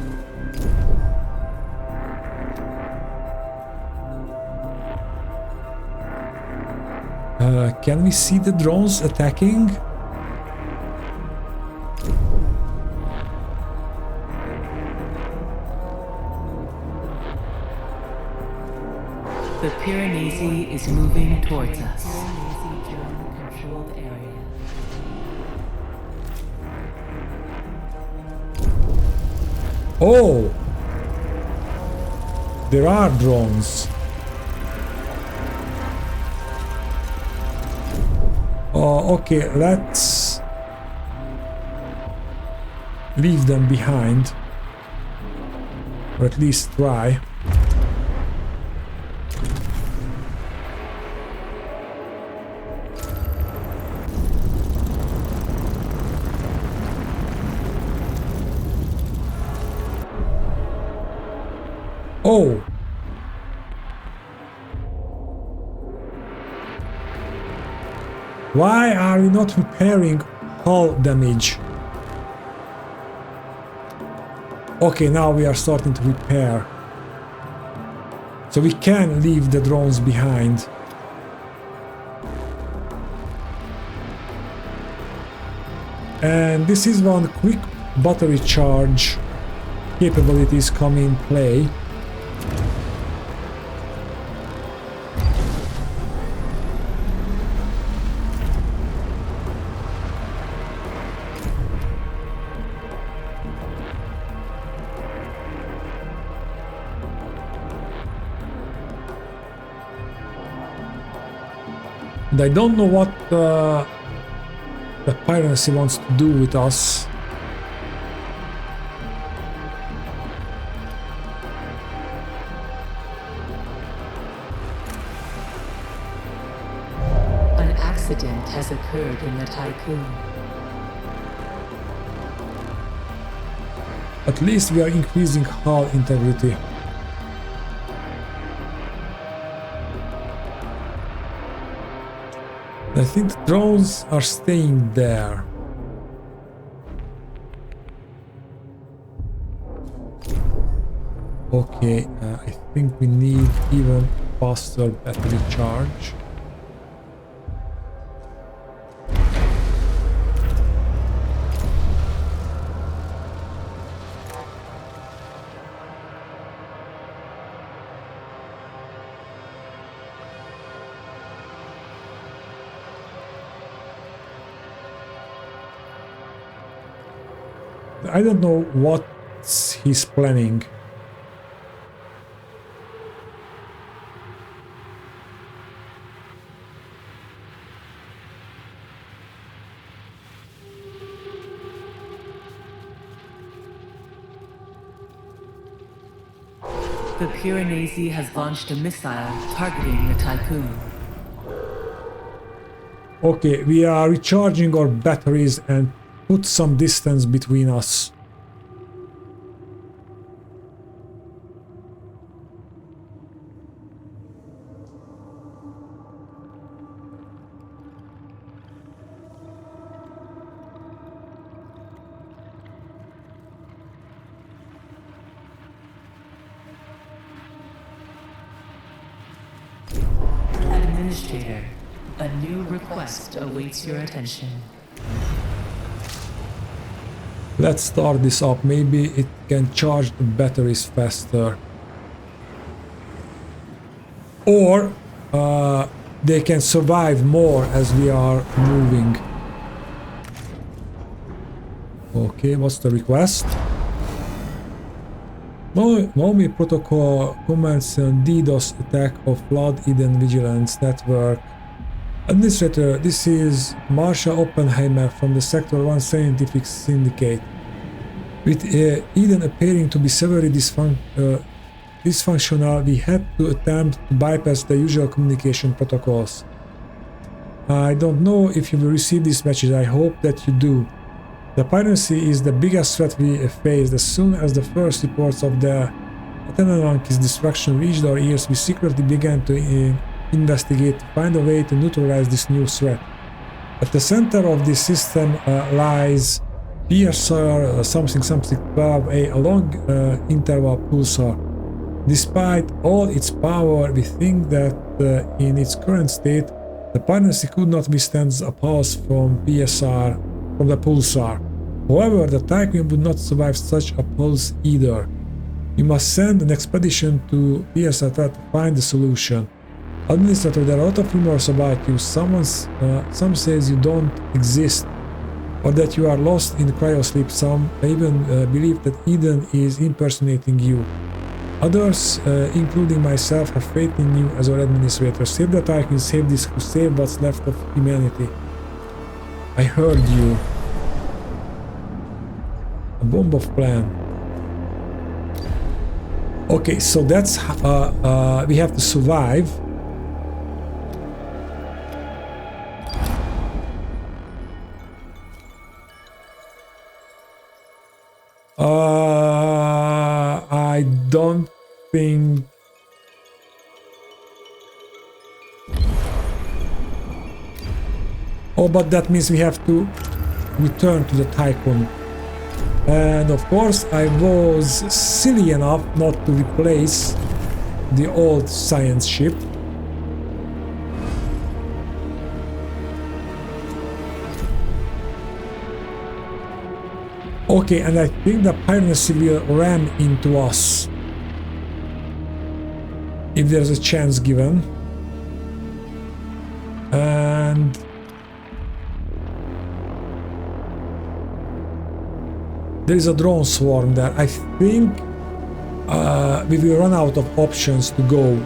Can we see the drones attacking? The Piranesi is moving towards us. Oh! There are drones. Oh, okay, let's leave them behind. Or at least try. Why are we not repairing hull damage? Okay, now we are starting to repair. So we can leave the drones behind. And this is one quick battery charge capabilities come in play. And I don't know what the Piranesi wants to do with us. An accident has occurred in the Tycoon. At least we are increasing hull integrity. I think the drones are staying there. Okay, I think we need even faster battery charge. I don't know what he's planning. The Piranesi has launched a missile targeting the Tycoon. Okay, we are recharging our batteries and put some distance between us. Administrator, a new request awaits your attention. Let's start this up. Maybe it can charge the batteries faster. Or they can survive more as we are moving. Okay, what's the request? Momi protocol comments on DDoS attack of Flood Eden Vigilance Network. Administrator, this is Marsha Oppenheimer from the Sector 1 Scientific Syndicate. With Eden appearing to be severely dysfunctional, we had to attempt to bypass the usual communication protocols. I don't know if you will receive this message. I hope that you do. The Piranesi is the biggest threat we faced. As soon as the first reports of the Atenananki's destruction reached our ears, we secretly began to investigate to find a way to neutralize this new threat. At the center of this system lies PSR something 12A, a long interval pulsar. Despite all its power, we think that in its current state, the Piranesi could not withstand a pulse from the pulsar. However, the Tycoon would not survive such a pulse either. You must send an expedition to PSR to find the solution. Administrator, there are a lot of rumors about you. Some says you don't exist, or that you are lost in cryosleep. Some even believe that Eden is impersonating you. Others, including myself, have faith in you as our administrator. Save the Tycoon, save this crew, save what's left of humanity. I heard you. A bomb of plan. Okay, so that's we have to survive. I don't think. Oh, but that means we have to return to the Tycoon. And of course, I was silly enough not to replace the old science ship. Okay, and I think the Piranesi will ram into us. If there's a chance given. And there is a drone swarm there. I think we will run out of options to go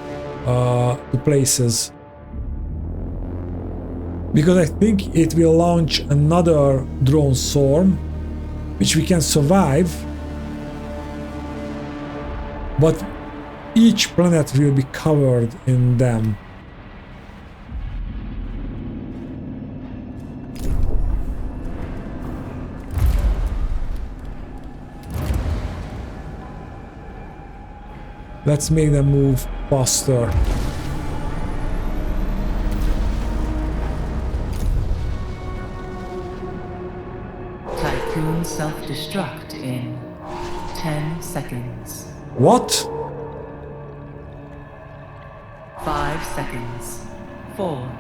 to places. Because I think it will launch another drone swarm, which we can survive. But each planet will be covered in them. Let's make them move faster. Tycoon self-destruct in 10 seconds. What? 5 seconds. 4.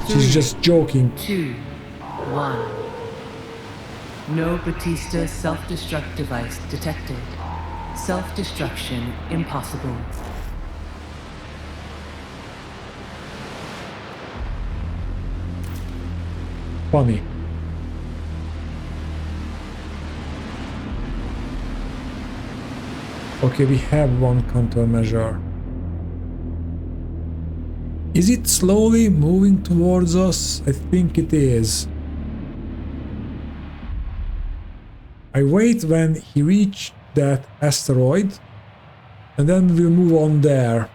She's just joking. 2. 1. No Batista self-destruct device detected. Self-destruction impossible. Funny. Okay, we have one countermeasure. Is it slowly moving towards us? I think it is. I wait when he reached that asteroid, and then we'll move on there.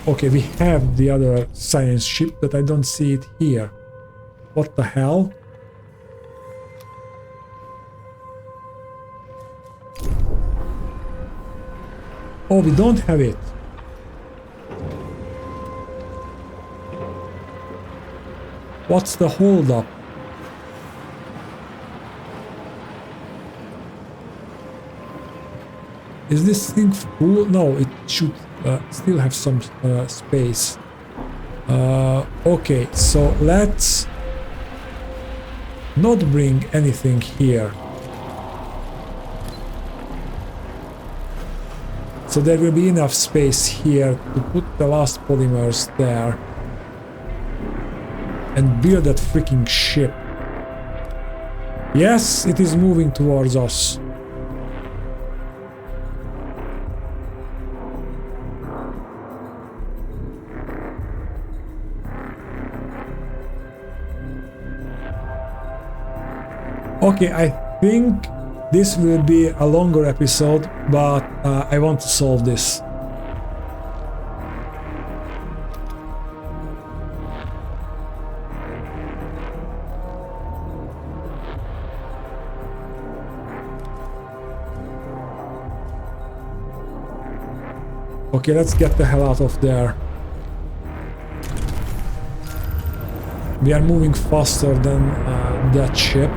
Okay, we have the other science ship, but I don't see it here. What the hell? Oh, we don't have it. What's the holdup? Is this thing full? No, it should still have some space. Okay, so let's not bring anything here. So there will be enough space here to put the last polymers there and build that freaking ship. Yes, it is moving towards us. Okay, I think this will be a longer episode, but I want to solve this. Okay, let's get the hell out of there. We are moving faster than that ship.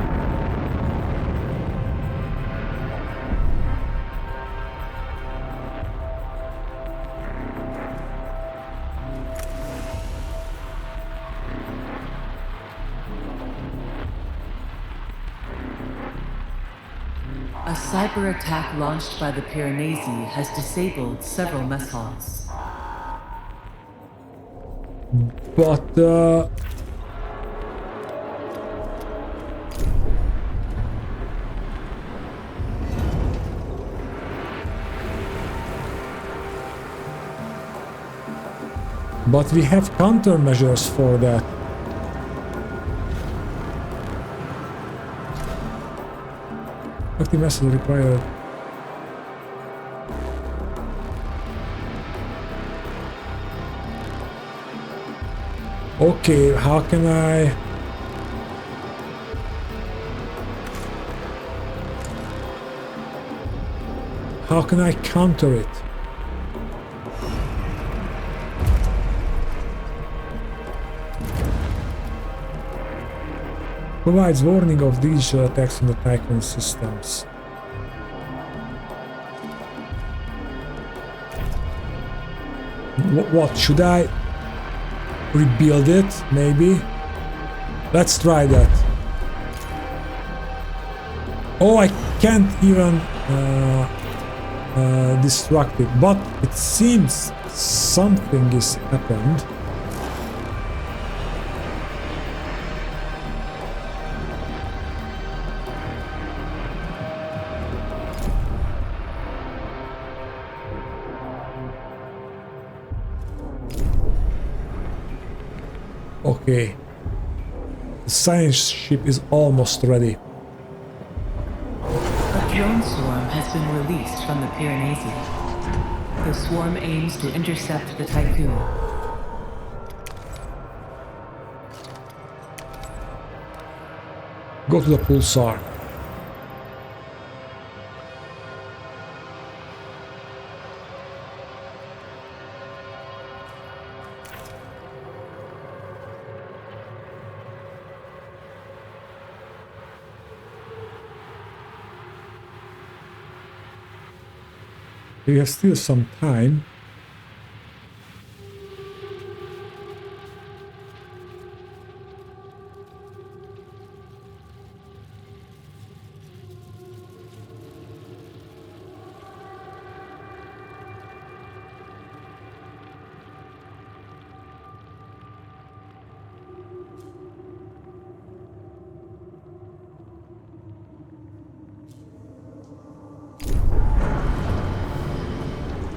A cyber attack launched by the Piranesi has disabled several mess halls. But we have countermeasures for that. Active message required. Okay, how can I... How can I counter it? Provides warning of digital attacks on the Tycoon systems. What should I rebuild it? Maybe. Let's try that. Oh, I can't even destruct it, but it seems something is happened. Okay, the science ship is almost ready. A drone swarm has been released from the Piranesi. The swarm aims to intercept the Tycoon. Go to the pulsar. We have still some time.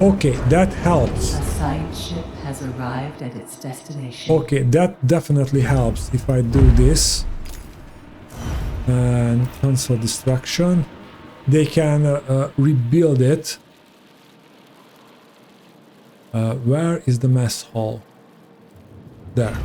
Okay, that helps. A science ship has arrived at its destination. Okay, that definitely helps if I do this. And cancel destruction. They can rebuild it. Where is the mess hall? There.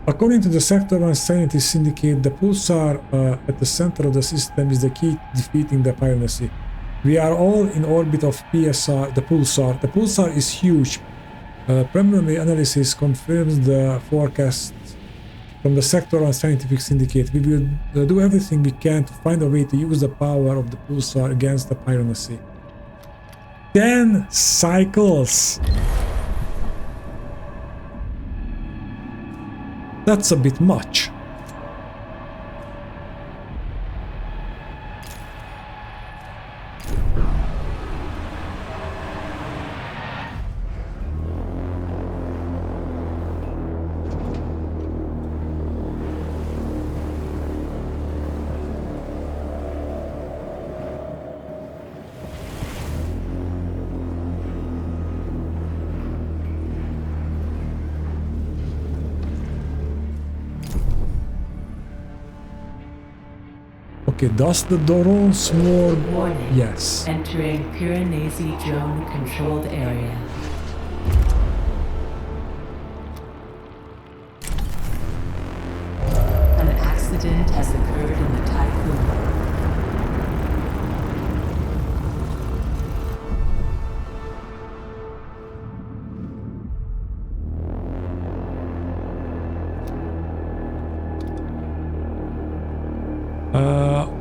According to the Sector 1 Sanity Syndicate, the pulsar at the center of the system is the key to defeating the Piranesi. We are all in orbit of PSR, the pulsar. The pulsar is huge. Preliminary analysis confirms the forecast from the Sector 1 Scientific Syndicate. We will do everything we can to find a way to use the power of the pulsar against the Piranesi. 10 cycles! That's a bit much. Okay, does the drone swarm? Warning. Yes. Entering Piranesi drone controlled area. An accident has occurred in the Tycoon.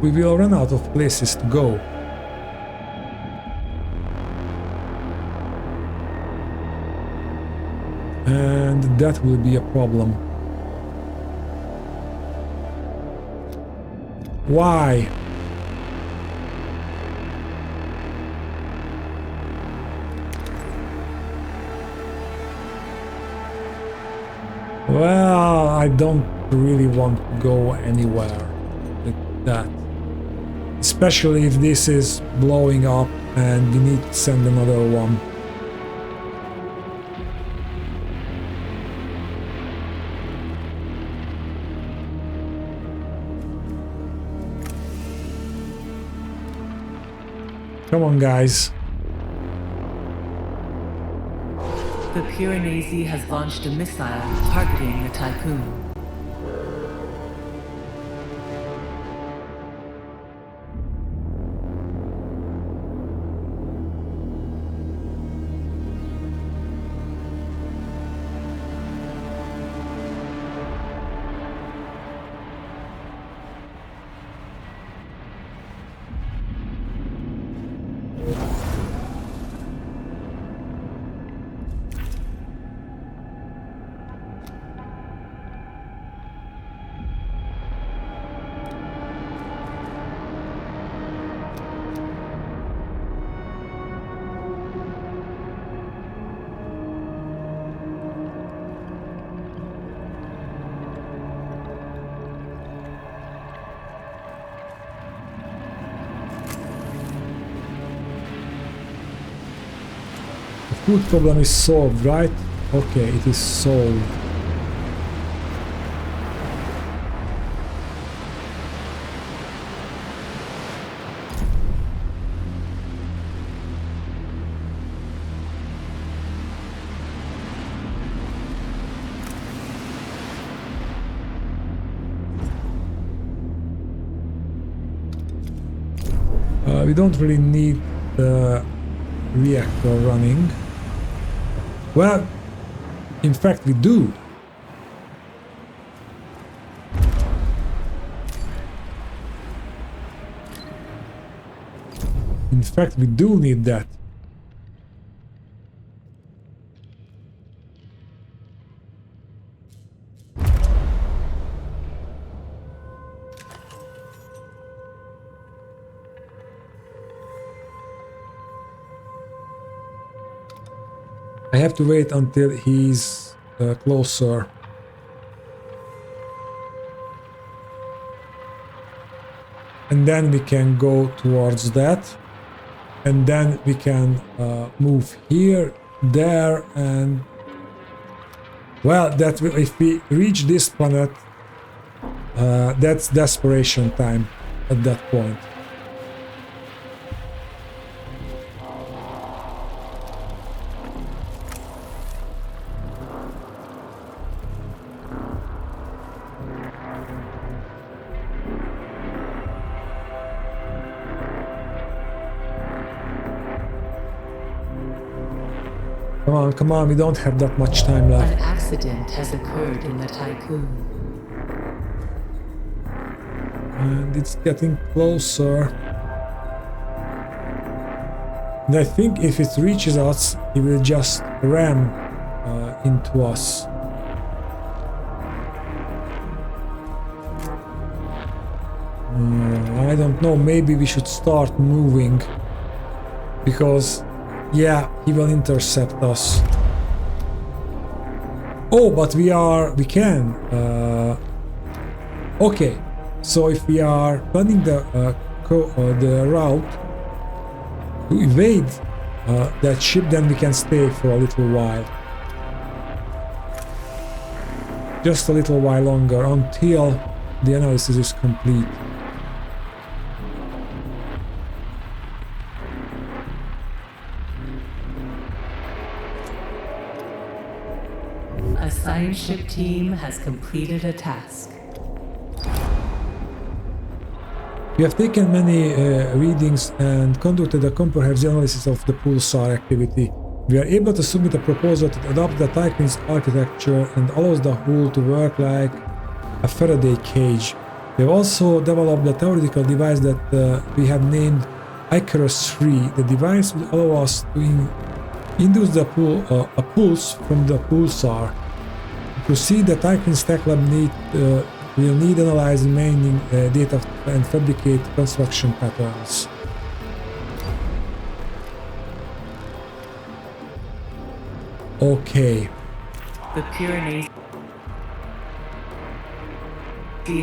We will run out of places to go. And that will be a problem. Why? Well, I don't really want to go anywhere with that. Especially if this is blowing up and we need to send another one. Come on, guys. The Piranesi has launched a missile targeting the Tycoon. Food problem is solved, right? Okay, it is solved. We don't really need the reactor running. Well, in fact we do. In fact we do need that. I have to wait until he's closer. And then we can go towards that. And then we can move here, there, and... Well, that will, if we reach this planet, that's desperation time at that point. Come on, we don't have that much time left. An accident has occurred in the Tycoon. And it's getting closer. And I think if it reaches us, it will just ram into us. I don't know, maybe we should start moving. Because... yeah, he will intercept us. Oh, but we can. Okay, so if we are planning the route to evade that ship, then we can stay for a little while. Just a little while longer until the analysis is complete. A science ship team has completed a task. We have taken many readings and conducted a comprehensive analysis of the pulsar activity. We are able to submit a proposal to adopt the Tycoon's architecture and allows the hull to work like a Faraday cage. We have also developed a theoretical device that we have named Icarus 3. The device will allow us to induce a pulse from the pulsar. To proceed, the Tycoon's tech lab will need to analyze remaining data and fabricate construction patterns. Okay. The Piranesi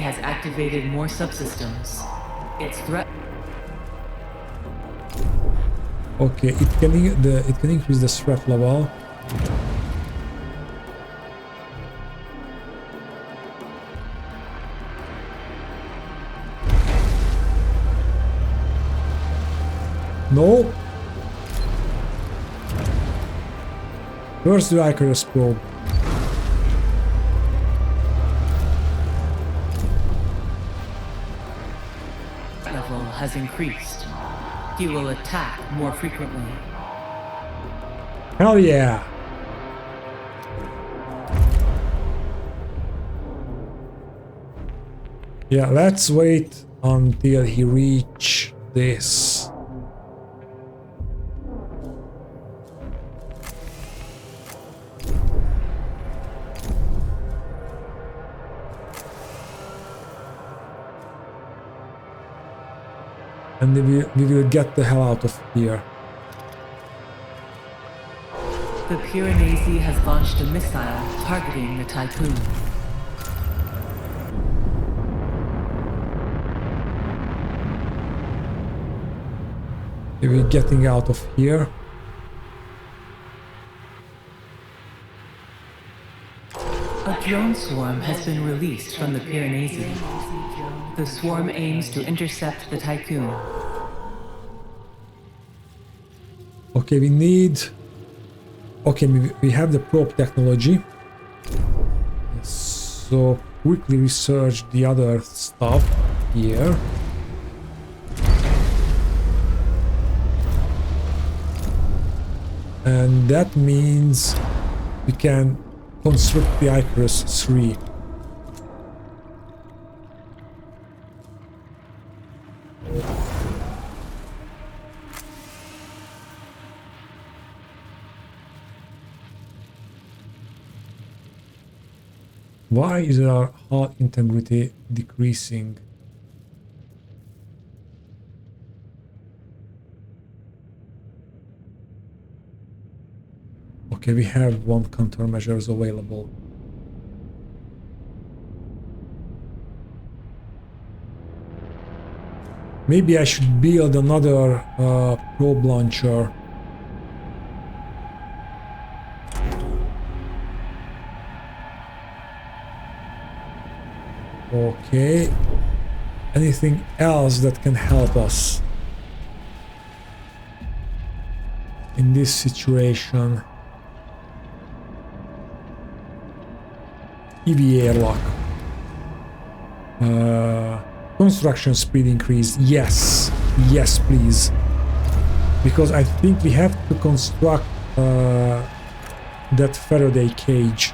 has activated more subsystems. Its threat. Okay, it can increase the threat level. No. Where's the Icarus probe? Level has increased. He will attack more frequently. Hell yeah. Yeah, let's wait until he reach this. And we will get the hell out of here. The Piranesi has launched a missile targeting the Tycoon. We're getting out of here. A drone swarm has been released from the Piranesi. The swarm aims to intercept the Tycoon. Okay, we need... Okay, we have the probe technology. So quickly research the other stuff here. And that means we can construct the Icarus 3. Why is our hull integrity decreasing? Okay, we have one countermeasures available. Maybe I should build another probe launcher. Okay. Anything else that can help us in this situation? EV airlock. Construction speed increase. Yes. Yes, please. Because I think we have to construct that Faraday cage.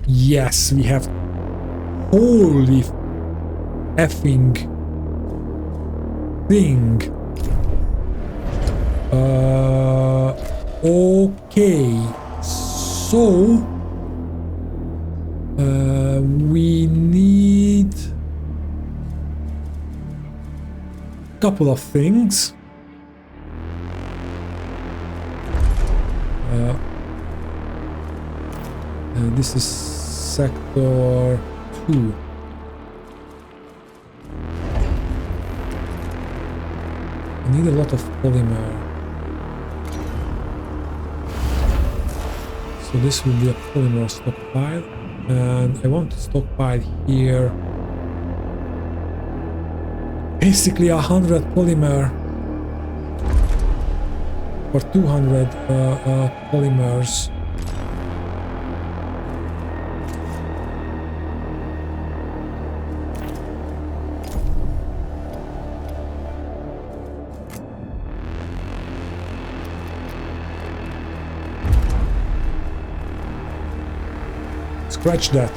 Yes, we have. Holy effing thing. Okay. So we need a couple of things. This is sector 2. I need a lot of polymer. So this will be a polymer stockpile, and I want to stockpile here basically 100 polymer for 200 polymers. Scratch that.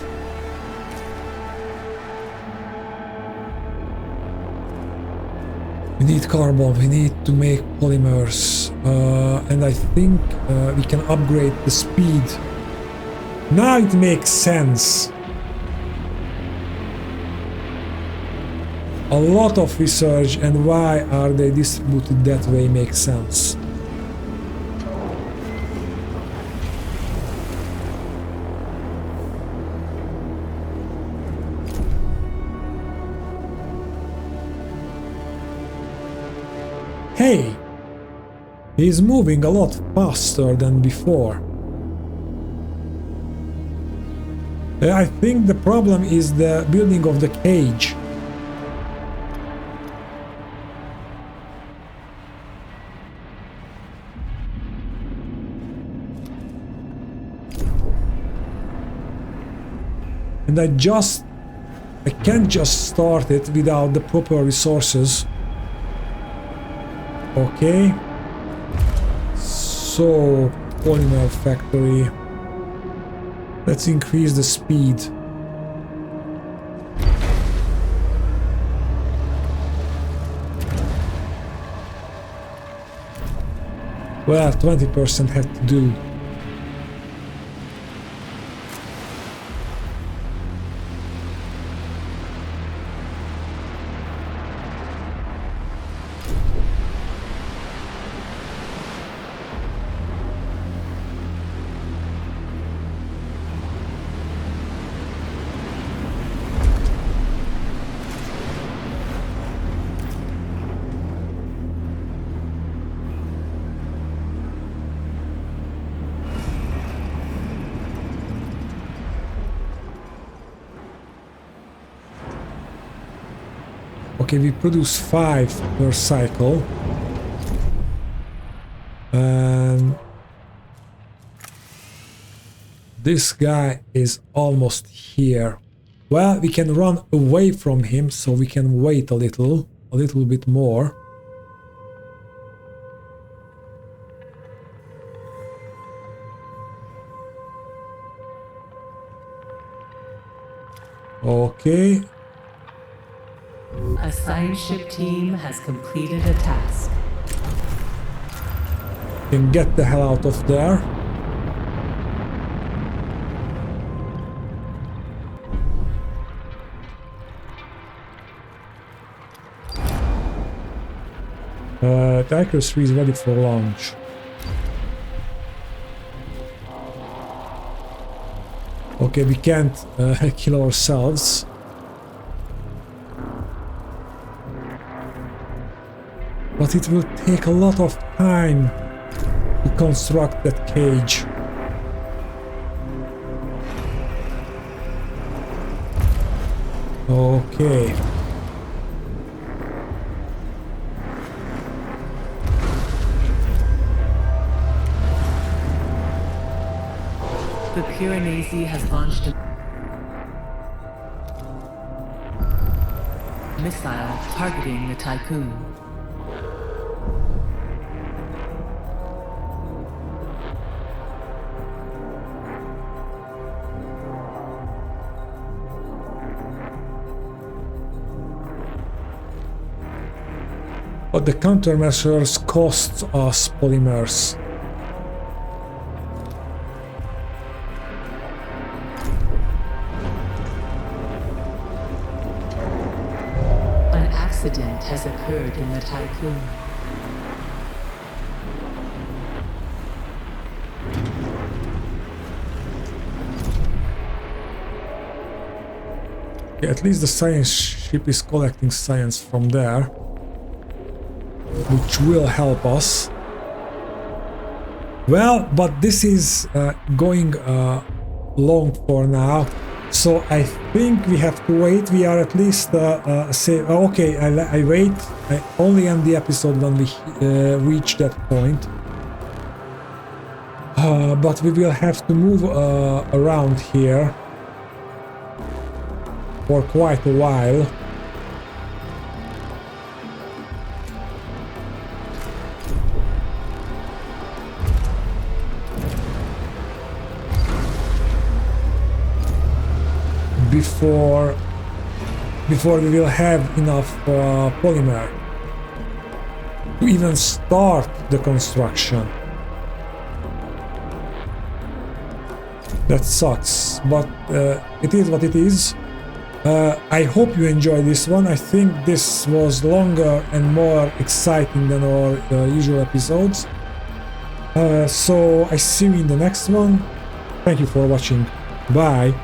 We need carbon, we need to make polymers, and I think we can upgrade the speed. Now it makes sense. A lot of research and why are they distributed that way makes sense. Hey, he's moving a lot faster than before. I think the problem is the building of the cage. and I can't just start it without the proper resources. Okay. So, polymer factory. Let's increase the speed. Well, 20% had to do. Okay, we produce 5 per cycle. And this guy is almost here. Well, we can run away from him, so we can wait a little bit more. Okay. A science ship team has completed a task. Can get the hell out of there. Tiger 3 is ready for launch. Okay, we can't kill ourselves. But it will take a lot of time to construct that cage. Okay. The Piranesi has launched a missile targeting the Tycoon. But the countermeasures cost us polymers. An accident has occurred in the Tycoon. Okay, at least the science ship is collecting science from there, which will help us. Well, but this is going long for now, so I think we have to wait. We are at least say okay. I wait. I only end the episode when we reach that point. But we will have to move around here for quite a while. Before we will have enough polymer to even start the construction. That sucks, but it is what it is. I hope you enjoyed this one. I think this was longer and more exciting than our usual episodes. So I see you in the next one. Thank you for watching. Bye.